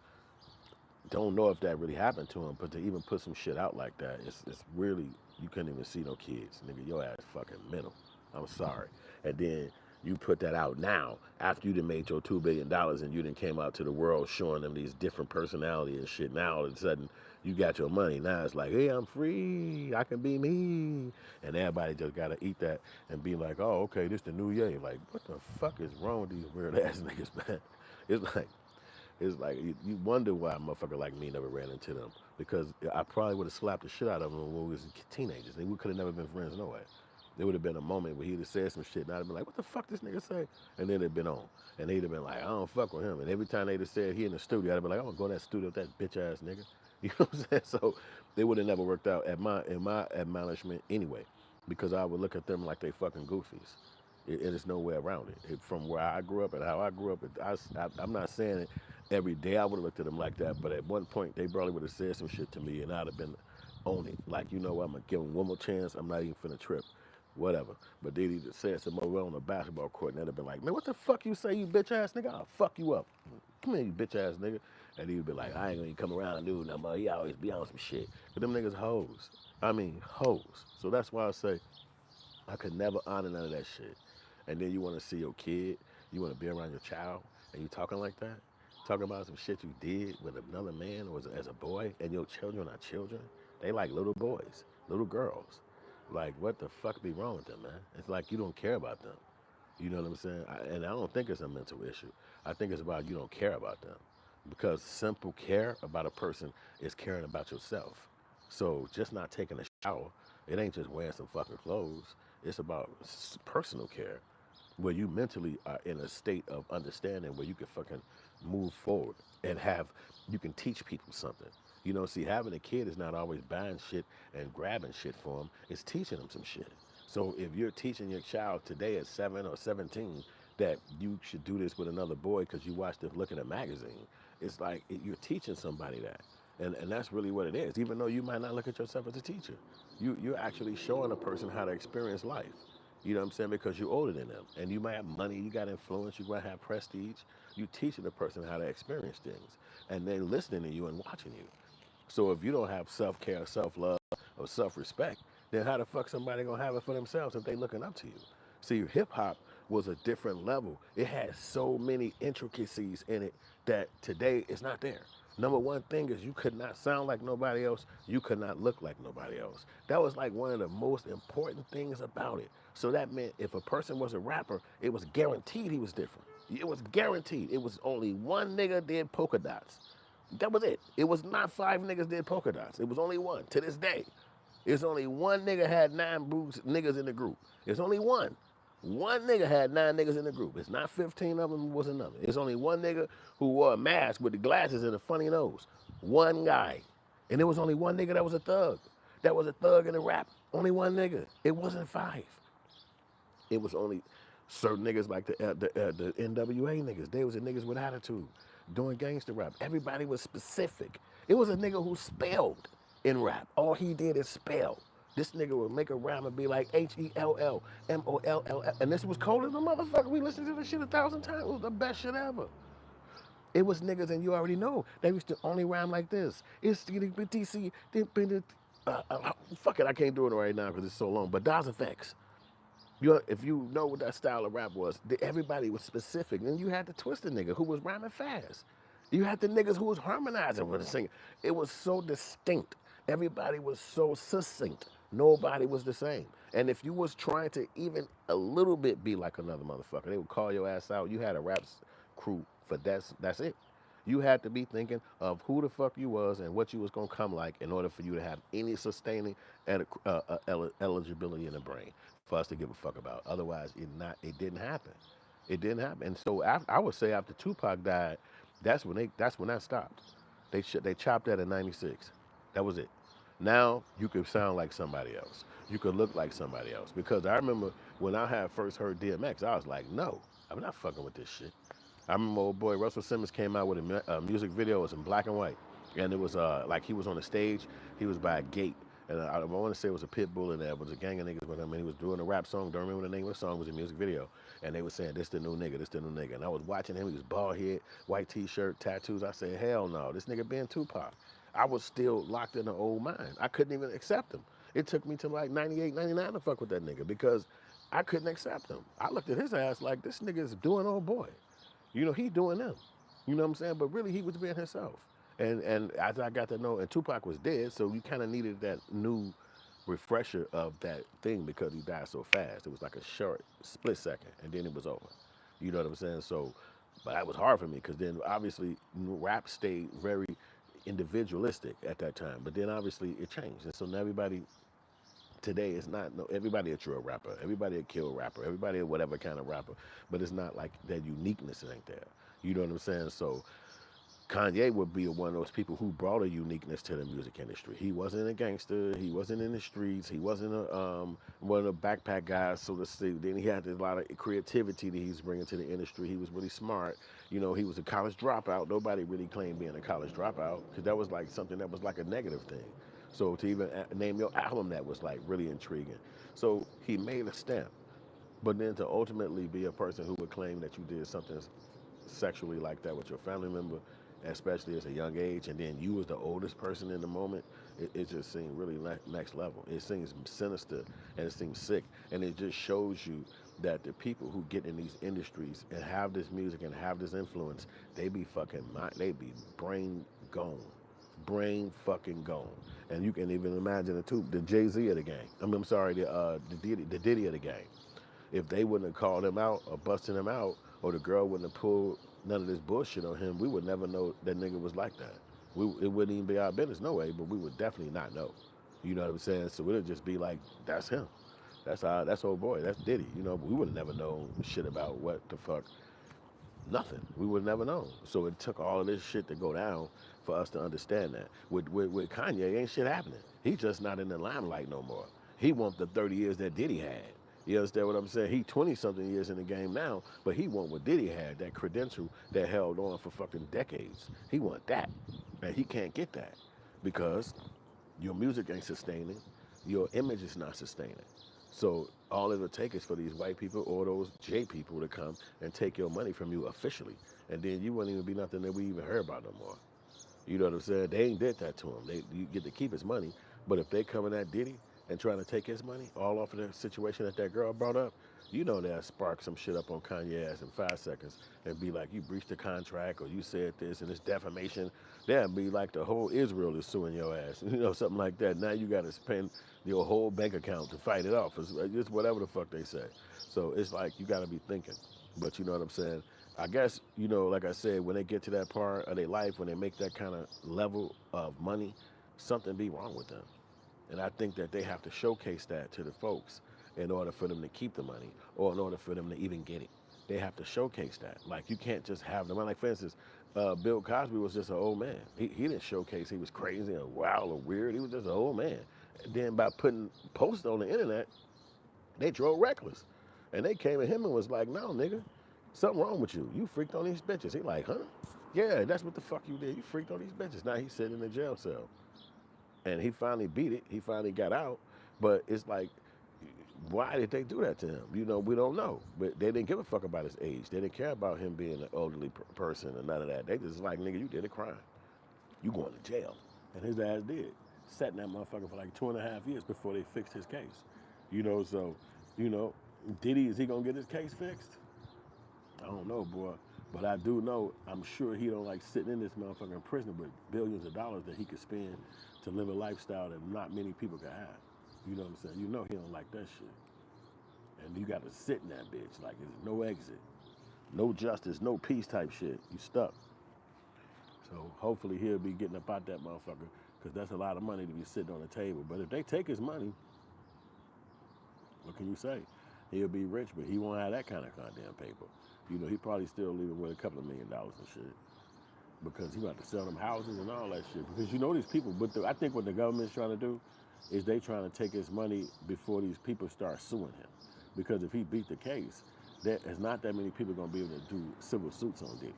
don't know if that really happened to him, but to even put some shit out like that, it's really, you couldn't even see no kids. Nigga, your ass fucking mental. I'm sorry. And then you put that out now, after you done made your $2 billion and you done came out to the world showing them these different personalities and shit. Now all of a sudden, you got your money. Now it's like, hey, I'm free. I can be me. And everybody just got to eat that and be like, oh, okay, this the new Ye. Like, what the fuck is wrong with these weird ass niggas, man? It's like you wonder why a motherfucker like me never ran into them, because I probably would have slapped the shit out of them when we was teenagers, and we could have never been friends no way. There would have been a moment where he'd have said some shit, and I'd have been like, what the fuck this nigga say? And then it'd been on. And he'd have been like, I don't fuck with him. And every time they'd have said he in the studio, I'd have been like, I'm gonna go in that studio with that bitch ass nigga. You know what I'm saying? So they would have never worked out in my admonishment anyway, because I would look at them like they fucking goofies. It is no way around it. From where I grew up and how I grew up, I'm not saying it every day I would have looked at them like that, but at one point they probably would have said some shit to me and I'd have been on it. Like, you know what, I'm gonna give them one more chance. I'm not even finna trip. Whatever. But they'd either said some more on the basketball court and they'd have been like, man, what the fuck you say, you bitch ass nigga? I'll fuck you up. Come here, you bitch ass nigga. And he'd be like, I ain't gonna even come around and do no more. He always be on some shit. But them niggas hoes. I mean, hoes. So that's why I say I could never honor none of that shit. And then you want to see your kid, you want to be around your child, and you talking like that? Talking about some shit you did with another man or as a boy, and your children are children? They like little boys, little girls. Like, what the fuck be wrong with them, man? It's like you don't care about them. You know what I'm saying? And I don't think it's a mental issue. I think it's about you don't care about them. because simple care about a person is caring about yourself. So just not taking a shower, it ain't just wearing some fucking clothes. It's about personal care, where you mentally are in a state of understanding where you can fucking move forward and you can teach people something. You know, see, having a kid is not always buying shit and grabbing shit for them. It's teaching them some shit. So if you're teaching your child today at 7 or 17 that you should do this with another boy because you watched it looking at a magazine, it's like you're teaching somebody that. And that's really what it is. Even though you might not look at yourself as a teacher, you're actually showing a person how to experience life. You know what I'm saying? Because you're older than them. And you might have money, you got influence, you might have prestige. You teaching the person how to experience things. And they're listening to you and watching you. So if you don't have self-care, self-love, or self-respect, then how the fuck somebody gonna have it for themselves if they looking up to you? See, hip-hop was a different level. It had so many intricacies in it that today is not there. Number one thing is you could not sound like nobody else. You could not look like nobody else. That was like one of the most important things about it. So that meant if a person was a rapper, it was guaranteed he was different. It was guaranteed. It was only one nigga did polka dots. That was it. It was not 5 niggas did polka dots. It was only one. To this day, it's only one nigga had 9 niggas in the group. It's only one. One nigga had 9 niggas in the group. It's not 15 of them, was another. It's only one nigga who wore a mask with the glasses and a funny nose. One guy. And there was only one nigga that was a thug. That was a thug in the rap. Only one nigga. It wasn't 5. It was only certain niggas like the NWA niggas. They was the niggas with attitude doing gangster rap. Everybody was specific. It was a nigga who spelled in rap. All he did is spell. This nigga would make a rhyme and be like HELLMOLLL. And this was cold as a motherfucker. We listened to this shit 1,000 times. It was the best shit ever. It was niggas, and you already know, they used to only rhyme like this. It's TC, fuck it, I can't do it right now because it's so long. But Daz Effects. If you know what that style of rap was, everybody was specific. Then you had the twisted nigga who was rhyming fast. You had the niggas who was harmonizing with the singer. It was so distinct. Everybody was so succinct. Nobody was the same. And if you was trying to even a little bit be like another motherfucker, they would call your ass out. You had a rap crew for that's it. You had to be thinking of who the fuck you was and what you was gonna come like in order for you to have any sustaining eligibility in the brain for us to give a fuck about. Otherwise, it didn't happen. It didn't happen. And so I would say after Tupac died, that's when that stopped. They chopped that in '96. That was it. Now you could sound like somebody else. You could look like somebody else. Because I remember when I had first heard DMX, I was like, no, I'm not fucking with this shit. I remember old boy Russell Simmons came out with a music video. It was in black and white, and it was like he was on the stage. He was by a gate, and I want to say it was a pit bull in there. It was a gang of niggas with him, and he was doing a rap song. Don't remember the name of the song. It was a music video, and they were saying, "This the new nigga. This the new nigga." And I was watching him. He was bald head, white T-shirt, tattoos. I said, "Hell no, this nigga being Tupac." I was still locked in the old mind. I couldn't even accept him. It took me to like 98, 99 to fuck with that nigga because I couldn't accept him. I looked at his ass like this nigga is doing old boy. You know, he doing them. You know what I'm saying? But really, he was being himself. And as I got to know, and Tupac was dead, so you kind of needed that new refresher of that thing because he died so fast. It was like a short split second, and then it was over. You know what I'm saying? So, but that was hard for me because then obviously rap stayed very individualistic at that time. But then obviously it changed, and so now everybody today is not no everybody a true rapper, everybody a kill rapper, everybody a whatever kind of rapper, but it's not like that uniqueness ain't there. You know what I'm saying? So Kanye would be one of those people who brought a uniqueness to the music industry. He wasn't a gangster. He wasn't in the streets. He wasn't one of the backpack guys, so to speak. Then he had a lot of creativity that he's bringing to the industry. He was really smart. You know, he was a college dropout. Nobody really claimed being a college dropout because that was like something that was like a negative thing. So to even name your album that was like really intriguing. So he made a stamp. But then to ultimately be a person who would claim that you did something sexually like that with your family member, especially as a young age, and then you was the oldest person in the moment, it just seemed really next level. It seems sinister and it seems sick, and it just shows you that the people who get in these industries and have this music and have this influence, they be brain gone. Brain fucking gone. And you can even imagine it too, the Jay-Z of the gang. I'm sorry, the Diddy of the gang. If they wouldn't have called him out or busted him out, or the girl wouldn't have pulled none of this bullshit on him, we would never know that nigga was like that. It wouldn't even be our business, no way, but we would definitely not know. You know what I'm saying? So it'll just be like, that's him. That's old boy. That's Diddy. You know, but we would never know shit about what the fuck. Nothing. We would never know. So it took all of this shit to go down for us to understand that. With Kanye, ain't shit happening. He's just not in the limelight no more. He want the 30 years that Diddy had. You understand what I'm saying? He 20-something years in the game now, but he want what Diddy had, that credential that held on for fucking decades. He want that. And he can't get that because your music ain't sustaining. Your image is not sustaining. So all it'll take is for these white people or those J people to come and take your money from you officially. And then you wouldn't even be nothing that we even heard about no more. You know what I'm saying? They ain't did that to him. You get to keep his money. But if they coming at Diddy and trying to take his money all off of the situation that girl brought up, you know they'll spark some shit up on Kanye ass in 5 seconds and be like, you breached the contract or you said this and it's defamation. They'll be like the whole Israel is suing your ass. You know, something like that. Now you got to spend your whole bank account to fight it off. It's whatever the fuck they say. So it's like you got to be thinking. But you know what I'm saying? I guess, you know, like I said, when they get to that part of their life, when they make that kind of level of money, something be wrong with them. And I think that they have to showcase that to the folks in order for them to keep the money or in order for them to even get it. They have to showcase that. Like, you can't just have the money. Like, for instance, Bill Cosby was just an old man. He didn't showcase he was crazy or wild or weird. He was just an old man. And then by putting posts on the internet, they drove reckless. And they came at him and was like, no, nigga, something wrong with you. You freaked on these bitches. He like, huh? Yeah, that's what the fuck you did. You freaked on these bitches. Now he's sitting in the jail cell. And he finally beat it. He finally got out. But it's like, why did they do that to him? You know, we don't know. But they didn't give a fuck about his age. They didn't care about him being an elderly person or none of that. They just like, nigga, you did a crime. You going to jail. And his ass did. Sat in that motherfucker for like 2.5 years before they fixed his case. You know, so, you know, Diddy, is he gonna get his case fixed? I don't know, boy. But I do know, I'm sure he don't like sitting in this motherfucker in prison with billions of dollars that he could spend to live a lifestyle that not many people can have. You know what I'm saying? You know he don't like that shit. And you gotta sit in that bitch. Like, there's no exit. No justice, no peace type shit. You stuck. So hopefully he'll be getting up out that motherfucker, because that's a lot of money to be sitting on the table. But if they take his money, what can you say? He'll be rich, but he won't have that kind of goddamn paper. You know, he probably still leaving with a couple of $1 million and shit, because he got to sell them houses and all that shit. Because you know these people, but I think what the government's trying to do is they trying to take his money before these people start suing him. Because if he beat the case, there's not that many people going to be able to do civil suits on Diddy.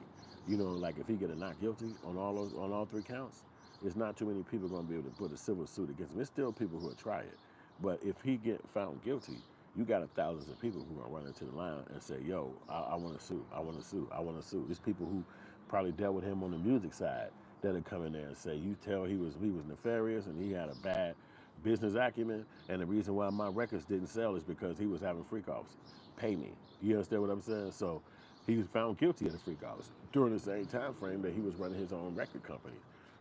You know, like if he get a not guilty on all 3 counts, there's not too many people going to be able to put a civil suit against him. There's still people who will try it. But if he get found guilty, you got thousands of people who are going to run into the line and say, yo, I want to sue, I want to sue, I want to sue. There's people who probably dealt with him on the music side that'll come in there and say, you tell he was nefarious and he had a bad business acumen, and the reason why my records didn't sell is because he was having freak-offs. Pay me. You understand what I'm saying? So he was found guilty of the freak-offs during the same time frame that he was running his own record company.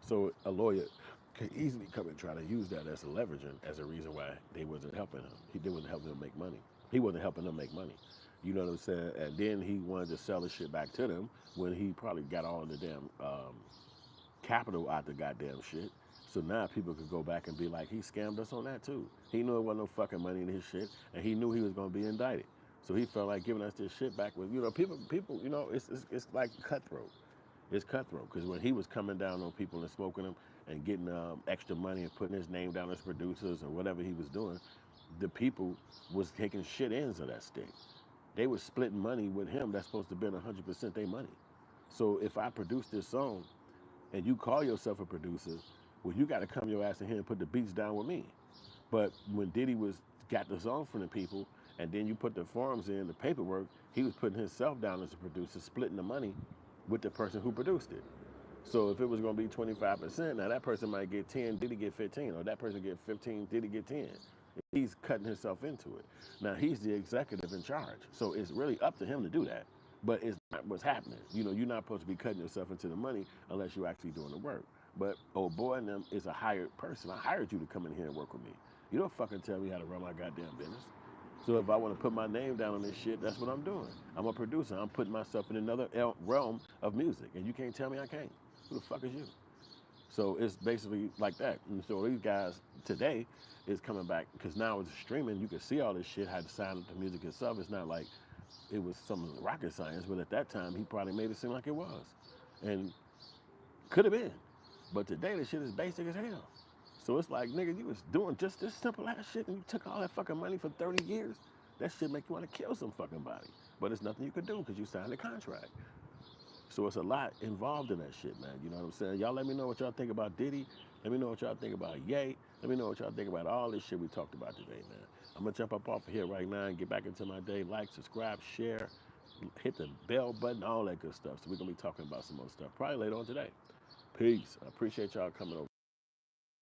So a lawyer can easily come and try to use that as a leveraging, as a reason why they wasn't helping him. He wasn't helping them make money. He wasn't helping them make money. You know what I'm saying? And then he wanted to sell the shit back to them when he probably got all the damn capital out the goddamn shit. So now people could go back and be like, he scammed us on that too. He knew it wasn't no fucking money in his shit, and he knew he was gonna be indicted. So he felt like giving us this shit back with, you know, people, you know, it's like cutthroat. It's cutthroat, because when he was coming down on people and smoking them and getting extra money and putting his name down as producers or whatever he was doing, the people was taking shit ends of that stick. They were splitting money with him that's supposed to be 100% their money. So if I produce this song and you call yourself a producer, well, you got to come your ass in here and put the beats down with me. But when Diddy got the song from the people, and then you put the forms in, the paperwork, he was putting himself down as a producer, splitting the money with the person who produced it. So if it was going to be 25%, now that person might get 10, Diddy get 15, or that person get 15, Diddy get 10. He's cutting himself into it. Now he's the executive in charge, so it's really up to him to do that. But it's not what's happening. You know, you're not supposed to be cutting yourself into the money unless you're actually doing the work. But old boy and them is a hired person. I hired you to come in here and work with me. You don't fucking tell me how to run my goddamn business. So if I want to put my name down on this shit, that's what I'm doing. I'm a producer. I'm putting myself in another realm of music, and you can't tell me I can't. Who the fuck is you? So it's basically like that. And so these guys today is coming back because now it's streaming. You can see all this shit, had to sign up the music itself. It's not like it was some rocket science, but at that time he probably made it seem like it was. And could have been. But today the shit is basic as hell. So it's like, nigga, you was doing just this simple ass shit and you took all that fucking money for 30 years. That shit make you want to kill some fucking body. But it's nothing you could do because you signed a contract. So it's a lot involved in that shit, man. You know what I'm saying? Y'all let me know what y'all think about Diddy. Let me know what y'all think about Ye. Let me know what y'all think about all this shit we talked about today, man. I'm gonna jump up off of here right now and get back into my day. Like, subscribe, share, hit the bell button, all that good stuff. So we're gonna be talking about some more stuff probably later on today. Peace. I appreciate y'all coming over.